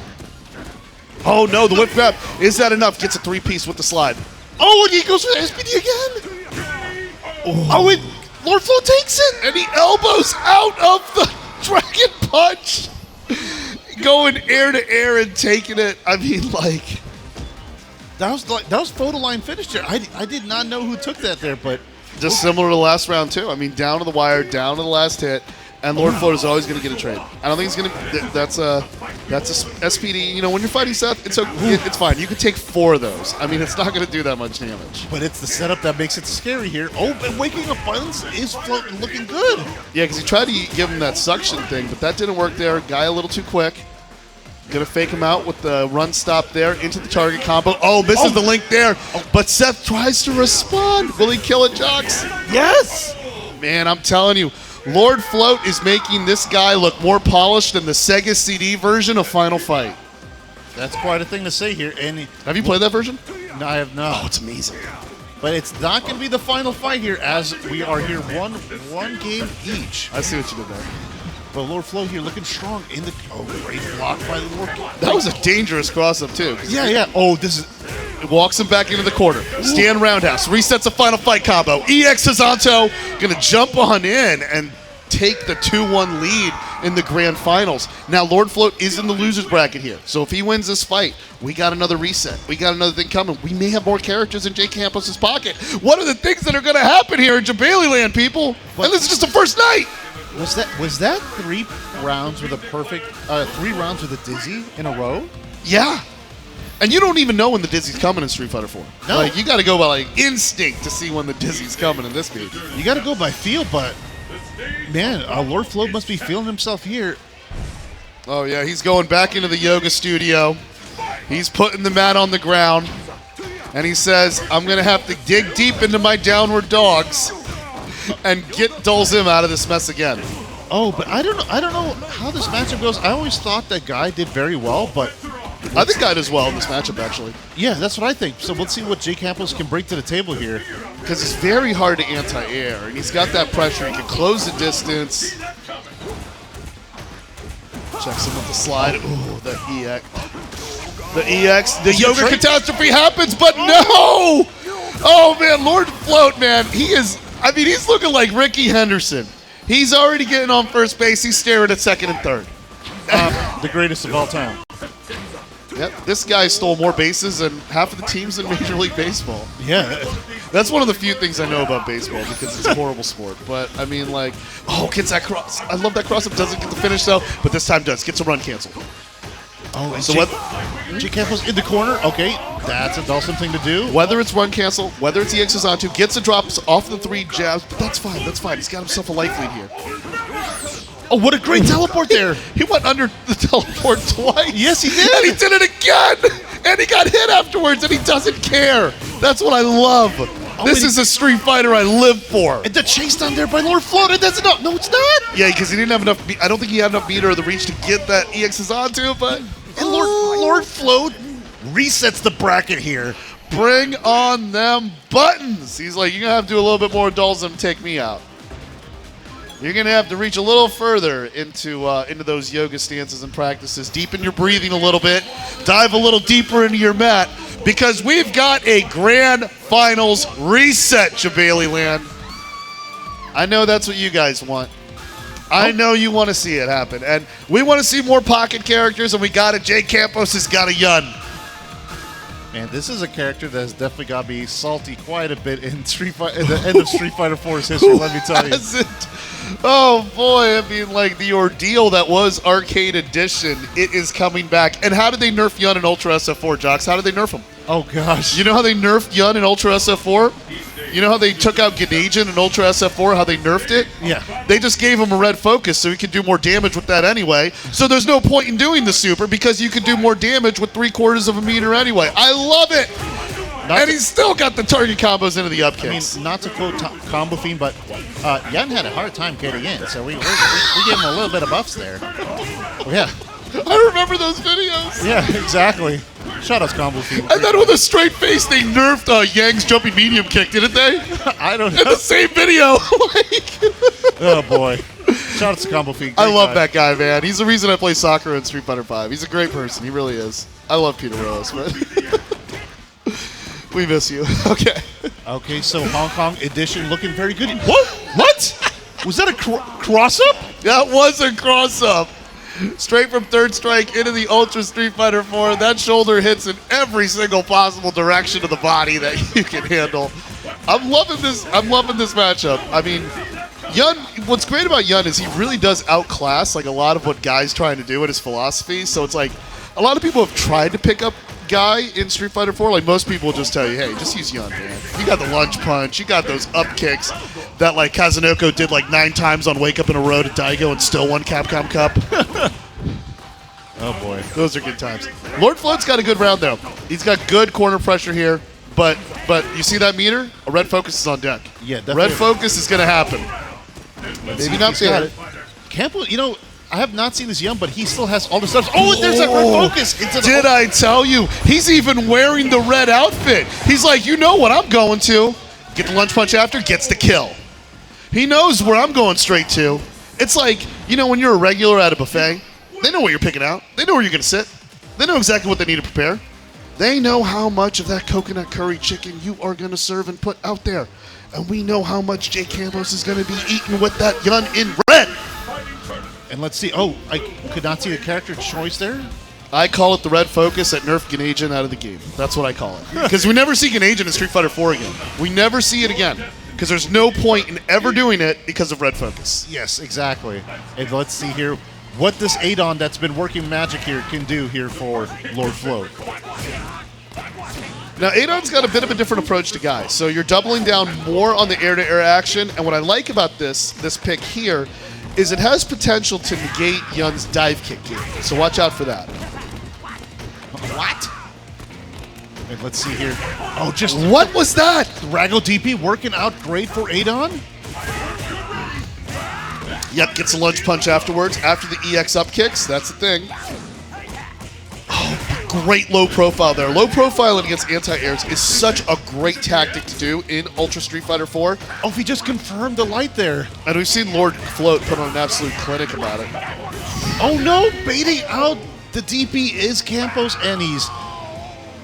Oh no, the whip grab. Is that enough? Gets a 3-piece with the slide. Oh, and he goes for the SPD again. And Lord Float takes it. And he elbows out of the Dragon Punch. Going air to air and taking it. I mean, that was photo line finish there. I did not know who took that there, but just similar to the last round too. I mean, down to the wire, down to the last hit. And Lord Float is always going to get a trade. I don't think he's going to. That's a SPD. You know, when you're fighting Seth, it's fine. You can take 4 of those. I mean, it's not going to do that much damage. But it's the setup that makes it scary here. Oh, and waking up Violence is looking good. Yeah, because he tried to give him that suction thing, but that didn't work there. Guy a little too quick. Going to fake him out with the run stop there into the target combo. Oh, misses the link there. But Seth tries to respond. Will he kill it, Jocks? Yes. Man, I'm telling you. Lord Float is making this guy look more polished than the Sega CD version of Final Fight. That's quite a thing to say here. And have you played that version? No, I have not. Oh, it's amazing. But it's not going to be the final fight here, as we are here one game each. I see what you did there. But Lord Float here looking strong in the great block by the Lord. That was a dangerous cross-up too. Yeah. Oh, this is. Walks him back into the corner. Stand roundhouse. Resets a Final Fight combo. EX Hazanto going to jump on in and take the 2-1 lead in the grand finals. Now, Lord Float is in the loser's bracket here. So if he wins this fight, we got another reset. We got another thing coming. We may have more characters in JCampos' pocket. What are the things that are going to happen here in Jabali Land, people? And this is just the first night. Was that 3 rounds with a perfect 3 rounds with a dizzy in a row? Yeah. And you don't even know when the dizzy's coming in Street Fighter 4. No. You got to go by instinct to see when the dizzy's coming in this game. You got to go by feel, but man, Lord Float must be feeling himself here. Oh yeah, he's going back into the yoga studio. He's putting the mat on the ground, and he says, "I'm gonna have to dig deep into my downward dogs and get Dulzim out of this mess again." Oh, but I don't know how this matchup goes. I always thought that Guy did very well, but I think Guy does well in this matchup, actually. Yeah, that's what I think. So let's see what JCampos can bring to the table here. Because it's very hard to anti-air, and he's got that pressure. He can close the distance. Checks him with the slide. Ooh, the EX. The yoga catastrophe happens, but no! Oh, man, Lord Float, man. He's looking like Ricky Henderson. He's already getting on first base. He's staring at second and third. The greatest of all time. Yep, this guy stole more bases than half of the teams in Major League Baseball. Yeah. That's one of the few things I know about baseball because it's a horrible sport. But, I mean, gets that cross. I love that cross-up. Doesn't get the finish, though, but this time does. Gets a run cancel. Oh, and so JCampos in the corner. Okay, that's a Dulcim thing to do. Whether it's run cancel, whether it's EX onto, gets the drops off the 3 jabs, but that's fine. That's fine. He's got himself a life lead here. Oh, what a great teleport there. He went under the teleport twice. Yes, he did. And he did it again. And he got hit afterwards, and he doesn't care. That's what I love. This is a Street Fighter I live for. And the chase down there by Lord Float. That's enough. No, it's not. Yeah, because he didn't have enough. I don't think he had enough meter or the reach to get that EXs onto, but. And Lord Float resets the bracket here. Bring on them buttons. He's like, you're going to have to do a little bit more Dulzim to take me out. You're going to have to reach a little further into those yoga stances and practices. Deepen your breathing a little bit. Dive a little deeper into your mat because we've got a grand finals reset, Jabali Land. I know that's what you guys want. I know you want to see it happen. And we want to see more pocket characters, and we got it. JCampos has got a Yun. Man, this is a character that's definitely got to be salty quite a bit in the end of Street Fighter 4's history, let me tell you. Oh, boy. I mean, like, the ordeal that was Arcade Edition, it is coming back. And how did they nerf Yun in Ultra SF4, Jocks? How did they nerf him? Oh, gosh. You know how they nerfed Yun in Ultra SF4? You know how they took out Ganajin in Ultra SF4, how they nerfed it? Yeah. They just gave him a red focus so he could do more damage with that anyway. So there's no point in doing the super because you could do more damage with 3/4 of a meter anyway. I love it! And he's still got the target combos into the up kicks. I mean, not to quote Combo Fiend, but Yun had a hard time getting in, so we gave him a little bit of buffs there. Yeah. I remember those videos. Yeah, exactly. Shout out Combo Fiend. And then with a straight face, they nerfed Yang's jumping medium kick, didn't they? I don't know. In the same video. Oh, boy. Shout out to Combo Fiend. I love that guy, man. He's the reason I play soccer in Street Fighter 5. He's a great person. He really is. I love Peter Rose, man. We miss you. Okay. Okay, so Hong Kong edition looking very good. What? Was that a cross-up? That was a cross-up. Straight from third strike into the Ultra Street Fighter 4. That shoulder hits in every single possible direction of the body that you can handle. I'm loving this matchup. I mean, Yun, what's great about Yun is he really does outclass like a lot of what Guy's trying to do in his philosophy. So it's like a lot of people have tried to pick up Guy in Street Fighter 4. Like most people will just tell you, hey, just use Yun, man. You got the lunge punch, you got those up kicks that like Kazunoko did like 9 times on Wake Up in a Row to Daigo and still won Capcom Cup. Oh boy. Those are good times. Lord Float's got a good round though. He's got good corner pressure here, but you see that meter? A red focus is on deck. Yeah, definitely. Red focus is gonna happen. Maybe not there. Campo, you know, I have not seen this Yun, but he still has all the stuff. Oh, there's that red focus. Did I tell you? He's even wearing the red outfit. He's like, you know what I'm going to. Get the lunge punch after, gets the kill. He knows where I'm going straight to. It's like, you know, when you're a regular at a buffet, they know what you're picking out. They know where you're going to sit. They know exactly what they need to prepare. They know how much of that coconut curry chicken you are going to serve and put out there. And we know how much JCampos is going to be eating with that Yun in red. And let's see. Oh, I could not see a character choice there. I call it the red focus that nerfed Ganajin out of the game. That's what I call it. Because we never see Ganajin in Street Fighter 4 again. We never see it again. Because there's no point in ever doing it because of red focus. Yes, exactly. And let's see here what this Adon that's been working magic here can do here for Lord Float. Now, Adon's got a bit of a different approach to Guy. So you're doubling down more on the air-to-air action. And what I like about this pick here is it has potential to negate Yun's dive kick game. So watch out for that. What? And let's see here. Oh, just what was that? Rago DP working out great for Adon. Yep, gets a lunge punch afterwards. After the EX up kicks, that's the thing. Oh, great low profile there. Low profiling against anti-airs is such a great tactic to do in Ultra Street Fighter 4. Oh, he just confirmed the light there. And we've seen Lord Float put on an absolute clinic about it. Oh no, baiting out the DP is Campos, and he's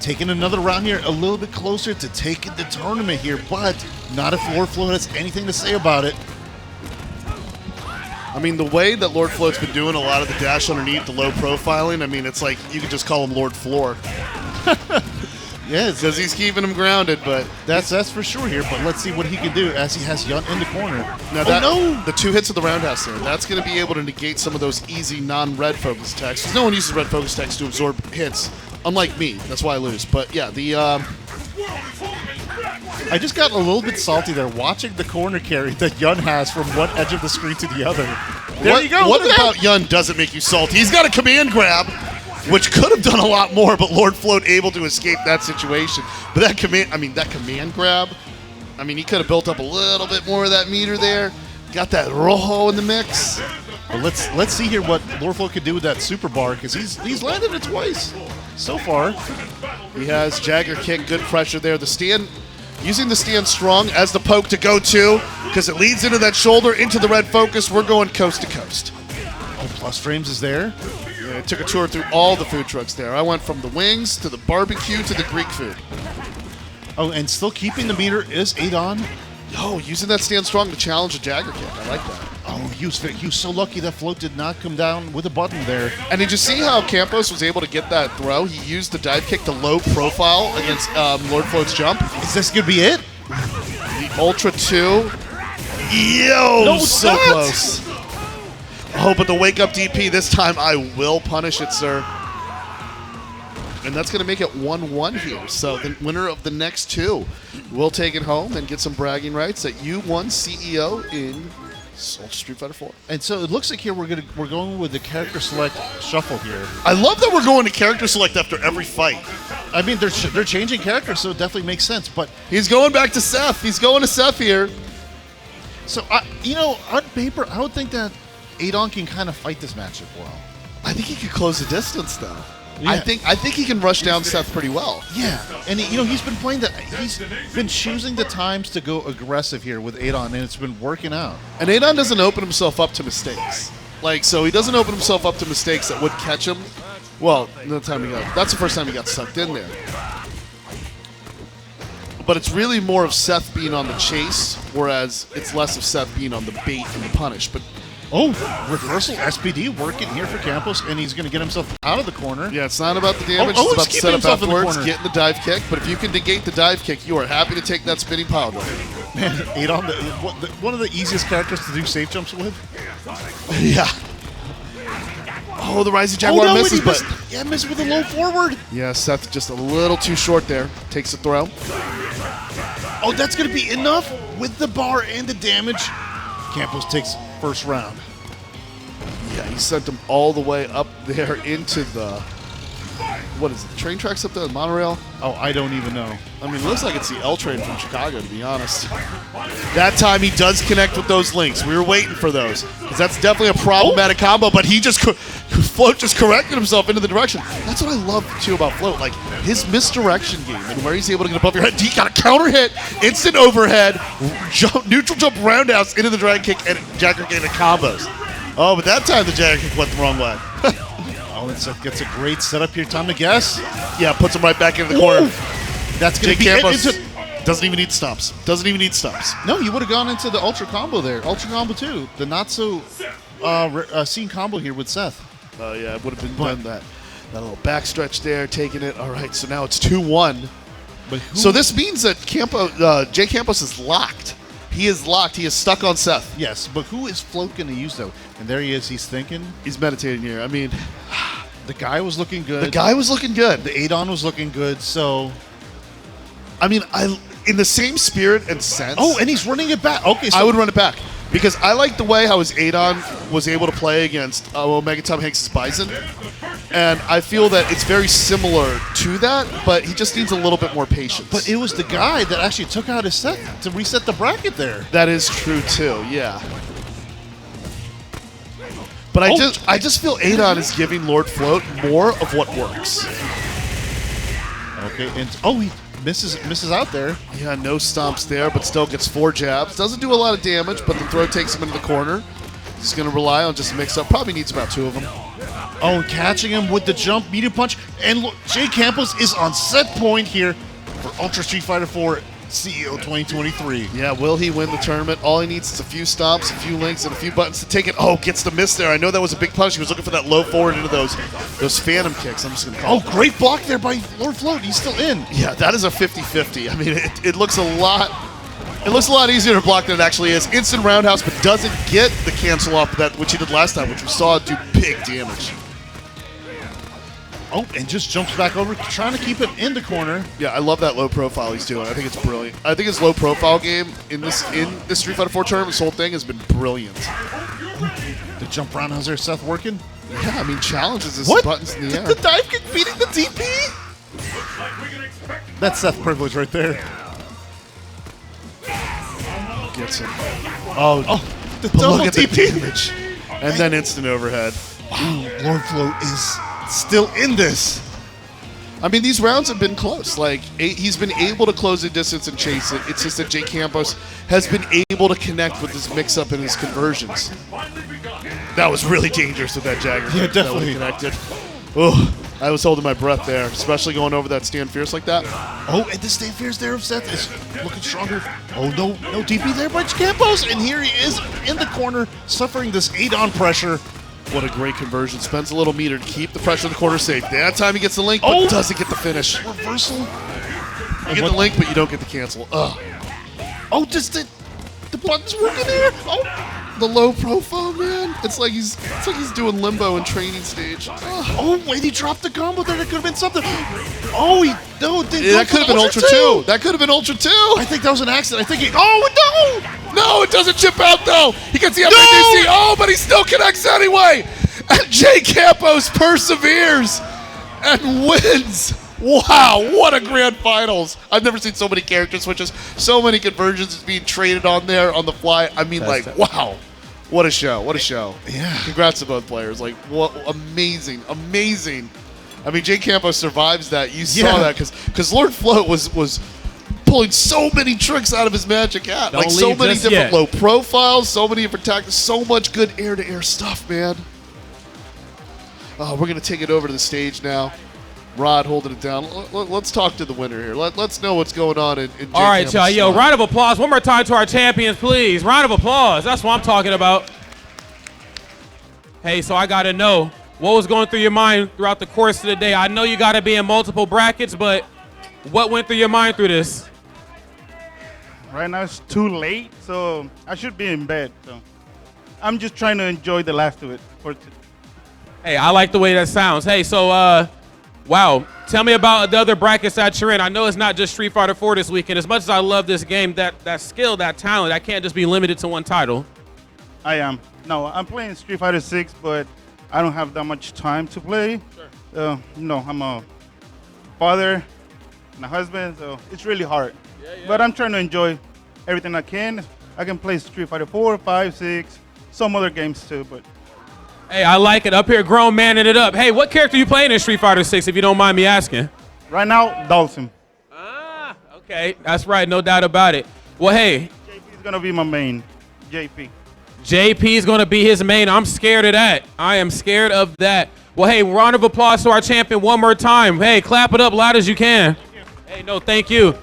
taking another round here, a little bit closer to taking the tournament here, but not if Lord Float has anything to say about it. I mean, the way that Lord Float's been doing a lot of the dash underneath, the low profiling, I mean, it's like you could just call him Lord Floor. Yeah, because he's keeping him grounded, but that's for sure here. But let's see what he can do as he has Yun in the corner. Now the 2 hits of the roundhouse there, that's going to be able to negate some of those easy non-red focus attacks. Because no one uses red focus attacks to absorb hits, unlike me. That's why I lose. But yeah, I just got a little bit salty there watching the corner carry that Yun has from one edge of the screen to the other. There you go. What about Yun doesn't make you salty? He's got a command grab, which could have done a lot more, but Lord Float able to escape that situation. But that command grab, I mean, he could have built up a little bit more of that meter there. Got that rojo in the mix. Well, let's see here what Lord Float could do with that super bar, because he's landed it twice so far. He has Jagger kick, good pressure there. The stand Using the stand strong as the poke to go to, because it leads into that shoulder, into the red focus. We're going coast to coast. Oh, plus frames is there. Yeah, I took a tour through all the food trucks there. I went from the wings to the barbecue to the Greek food. Oh, and still keeping the meter is Adon. Oh, using that stand strong to challenge a Jagger kick. I like that. Oh, he was so lucky that float did not come down with a button there. And did you see how Campos was able to get that throw? He used the dive kick to low profile against Lord Float's jump. Is this going to be it? The Ultra 2. Yo, No, so not. close. Oh, but the wake up DP this time, I will punish it, sir. And that's going to make it 1-1 here. So the winner of the next two will take it home and get some bragging rights that you won CEO in Ultra Street Fighter 4. And so it looks like here we're going with the character select shuffle here. I love that we're going to character select after every fight. I mean, they're changing characters, so it definitely makes sense. But He's going back to Seth. He's going to Seth here. so on paper, I would think that Adon can kind of fight this matchup well. I think he could close the distance, though. Yeah. I think he can rush down Seth pretty well. Yeah, and he's been playing that. He's been choosing the times to go aggressive here with Adon, and it's been working out. And Adon doesn't open himself up to mistakes. So he doesn't open himself up to mistakes that would catch him. Well, that's the first time he got sucked in there. But it's really more of Seth being on the chase, whereas it's less of Seth being on the bait and the punish. But Reversal SPD working here for Campos, and he's going to get himself out of the corner. yeah, it's not about the damage, Oh, it's about he's the keeping setup himself in the afterwards, corner. getting the dive kick. But if you can negate the dive kick, you are happy to take that spinning pile driver. Man, Adon, one of the easiest characters to do safe jumps with. Yeah. Oh, the Rising Jaguar misses, but missed with a low forward. yeah, Seth just a little too short there. Takes the throw. Oh, that's going to be enough with the bar and the damage. Campos takes first round. Yeah, he sent him all the way up there into the, what is it, train tracks up there, the monorail? Oh, I don't even know. I mean, it looks like it's the L train from Chicago, to be honest. That time he does connect with those links. We were waiting for those, because that's definitely a problematic combo, but he just, Float just corrected himself into the direction. That's what I love, too, about Float, like his misdirection game and where he's able to get above your head. He got a counter hit, instant overhead, neutral jump roundhouse into the drag kick, and Jagger getting combos. Oh, but that time the Jagger kick went the wrong way. Oh, and Seth gets a great setup here. Time to guess. Yeah, puts him right back into the corner. That's going to be JCampos doesn't even need stumps. Doesn't even need stumps. No, you would have gone into the Ultra Combo there. Ultra Combo 2. The not so seen combo here with Seth. Oh, yeah, it would have been done that. That little backstretch there, taking it. All right, so now it's 2-1. But So this means that JCampos is locked. He is locked. He is stuck on Seth. Yes, but who is Float going to use, though? And there he is. He's thinking. He's meditating here. I mean, The guy was looking good. the guy was looking good. The Adon was looking good, so... I mean, in the same spirit and sense. Oh, and he's running it back. Okay, so... I would run it back. Because I like the way how his Adon was able to play against OmegaTomHanks' Bison. And I feel that it's very similar to that, but he just needs a little bit more patience. But it was the guy that actually took out his set to reset the bracket there. That is true too, yeah. But I just feel Adon is giving Lord Float more of what works. Okay, and he misses out there. Yeah, no stomps there, but still gets 4 jabs. Doesn't do a lot of damage, but the throw takes him into the corner. He's going to rely on just a mix-up. Probably needs about 2 of them. Oh, catching him with the jump, medium punch. And look, JCampos is on set point here for Ultra Street Fighter 4 CEO 2023. Yeah, will he win the tournament? All he needs is a few stomps, a few links, and a few buttons to take it. Oh, gets the miss there. I know that was a big punch. He was looking for that low forward into those phantom kicks. I'm just going to call it. Oh, great block there by Lord Float. He's still in. Yeah, that is a 50-50. I mean, it looks a lot... It looks a lot easier to block than it actually is. Instant roundhouse, but doesn't get the cancel off that, which he did last time, which we saw do big damage. Oh, and just jumps back over, trying to keep him in the corner. Yeah, I love that low profile he's doing. I think it's brilliant. I think his low profile game in this Street Fighter 4 tournament, this whole thing has been brilliant. The jump roundhouse there, Seth working. Yeah, I mean, challenges his What? buttons in the air. The dive kick beating the DP? That's Seth privilege right there. Gets him. The But double look at the DP. damage. And then instant overhead. Wow, Lord Float is still in this. I mean, these rounds have been close. Like, he's been able to close the distance and chase it. It's just that JCampos has been able to connect with his mix-up and his conversions. That was really dangerous with that Jagger. Yeah, definitely. Connected. Oh, I was holding my breath there, especially going over that stand fierce like that. Oh, and the stand fierce there of Seth is looking stronger. Oh, no DP there by JCampos, and here he is in the corner, suffering this Adon pressure. What a great conversion. Spends a little meter to keep the pressure in the corner safe. That time he gets the link, but doesn't get the finish. Reversal. You get the link, but you don't get the cancel. Ugh. Oh, just the button's working there. Oh. The low profile, man. It's like he's doing limbo in training stage. Ugh. Oh, wait, he dropped the combo there. That could have been something. Oh, that could have been Ultra 2. That could have been Ultra 2. I think that was an accident. I think oh, no. No, it doesn't chip out, though. He gets the FADC. Oh, but he still connects anyway. And JCampos perseveres and wins. Wow, what a grand finals. I've never seen so many character switches, so many conversions being traded on there on the fly. I mean, wow. What a show. What a show. Yeah. Congrats to both players. Like, what amazing. I mean, JCampos survives that. You saw that because Lord Float was pulling so many tricks out of his magic hat. Like, so many different low profiles, so many different tactics, so much good air-to-air stuff, man. Oh, we're going to take it over to the stage now. Rod holding it down. Let's talk to the winner here. Let's know what's going on in All right, y'all. Yo, round of applause. One more time to our champions, please. Round of applause. That's what I'm talking about. Hey, so I got to know, what was going through your mind throughout the course of the day? I know you got to be in multiple brackets, but what went through your mind through this? Right now it's too late, so I should be in bed. So I'm just trying to enjoy the last of it. Hey, I like the way that sounds. Hey, so, wow. Tell me about the other brackets that you're in. I know it's not just Street Fighter 4 this weekend. As much as I love this game, that skill, that talent, that can't just be limited to one title. I am. No, I'm playing Street Fighter 6, but I don't have that much time to play. Sure. I'm a father and a husband, so it's really hard. But I'm trying to enjoy everything I can. I can play Street Fighter 4, 5, 6, some other games too, but... Hey, I like it. Up here, grown manning it up. Hey, what character you playing in Street Fighter 6, if you don't mind me asking? Right now, Dawson. Ah, okay. That's right. No doubt about it. Well, hey. JP is going to be my main. JP. JP is going to be his main. I'm scared of that. I am scared of that. Well, hey, round of applause to our champion one more time. Hey, clap it up loud as you can. Hey, no, thank you.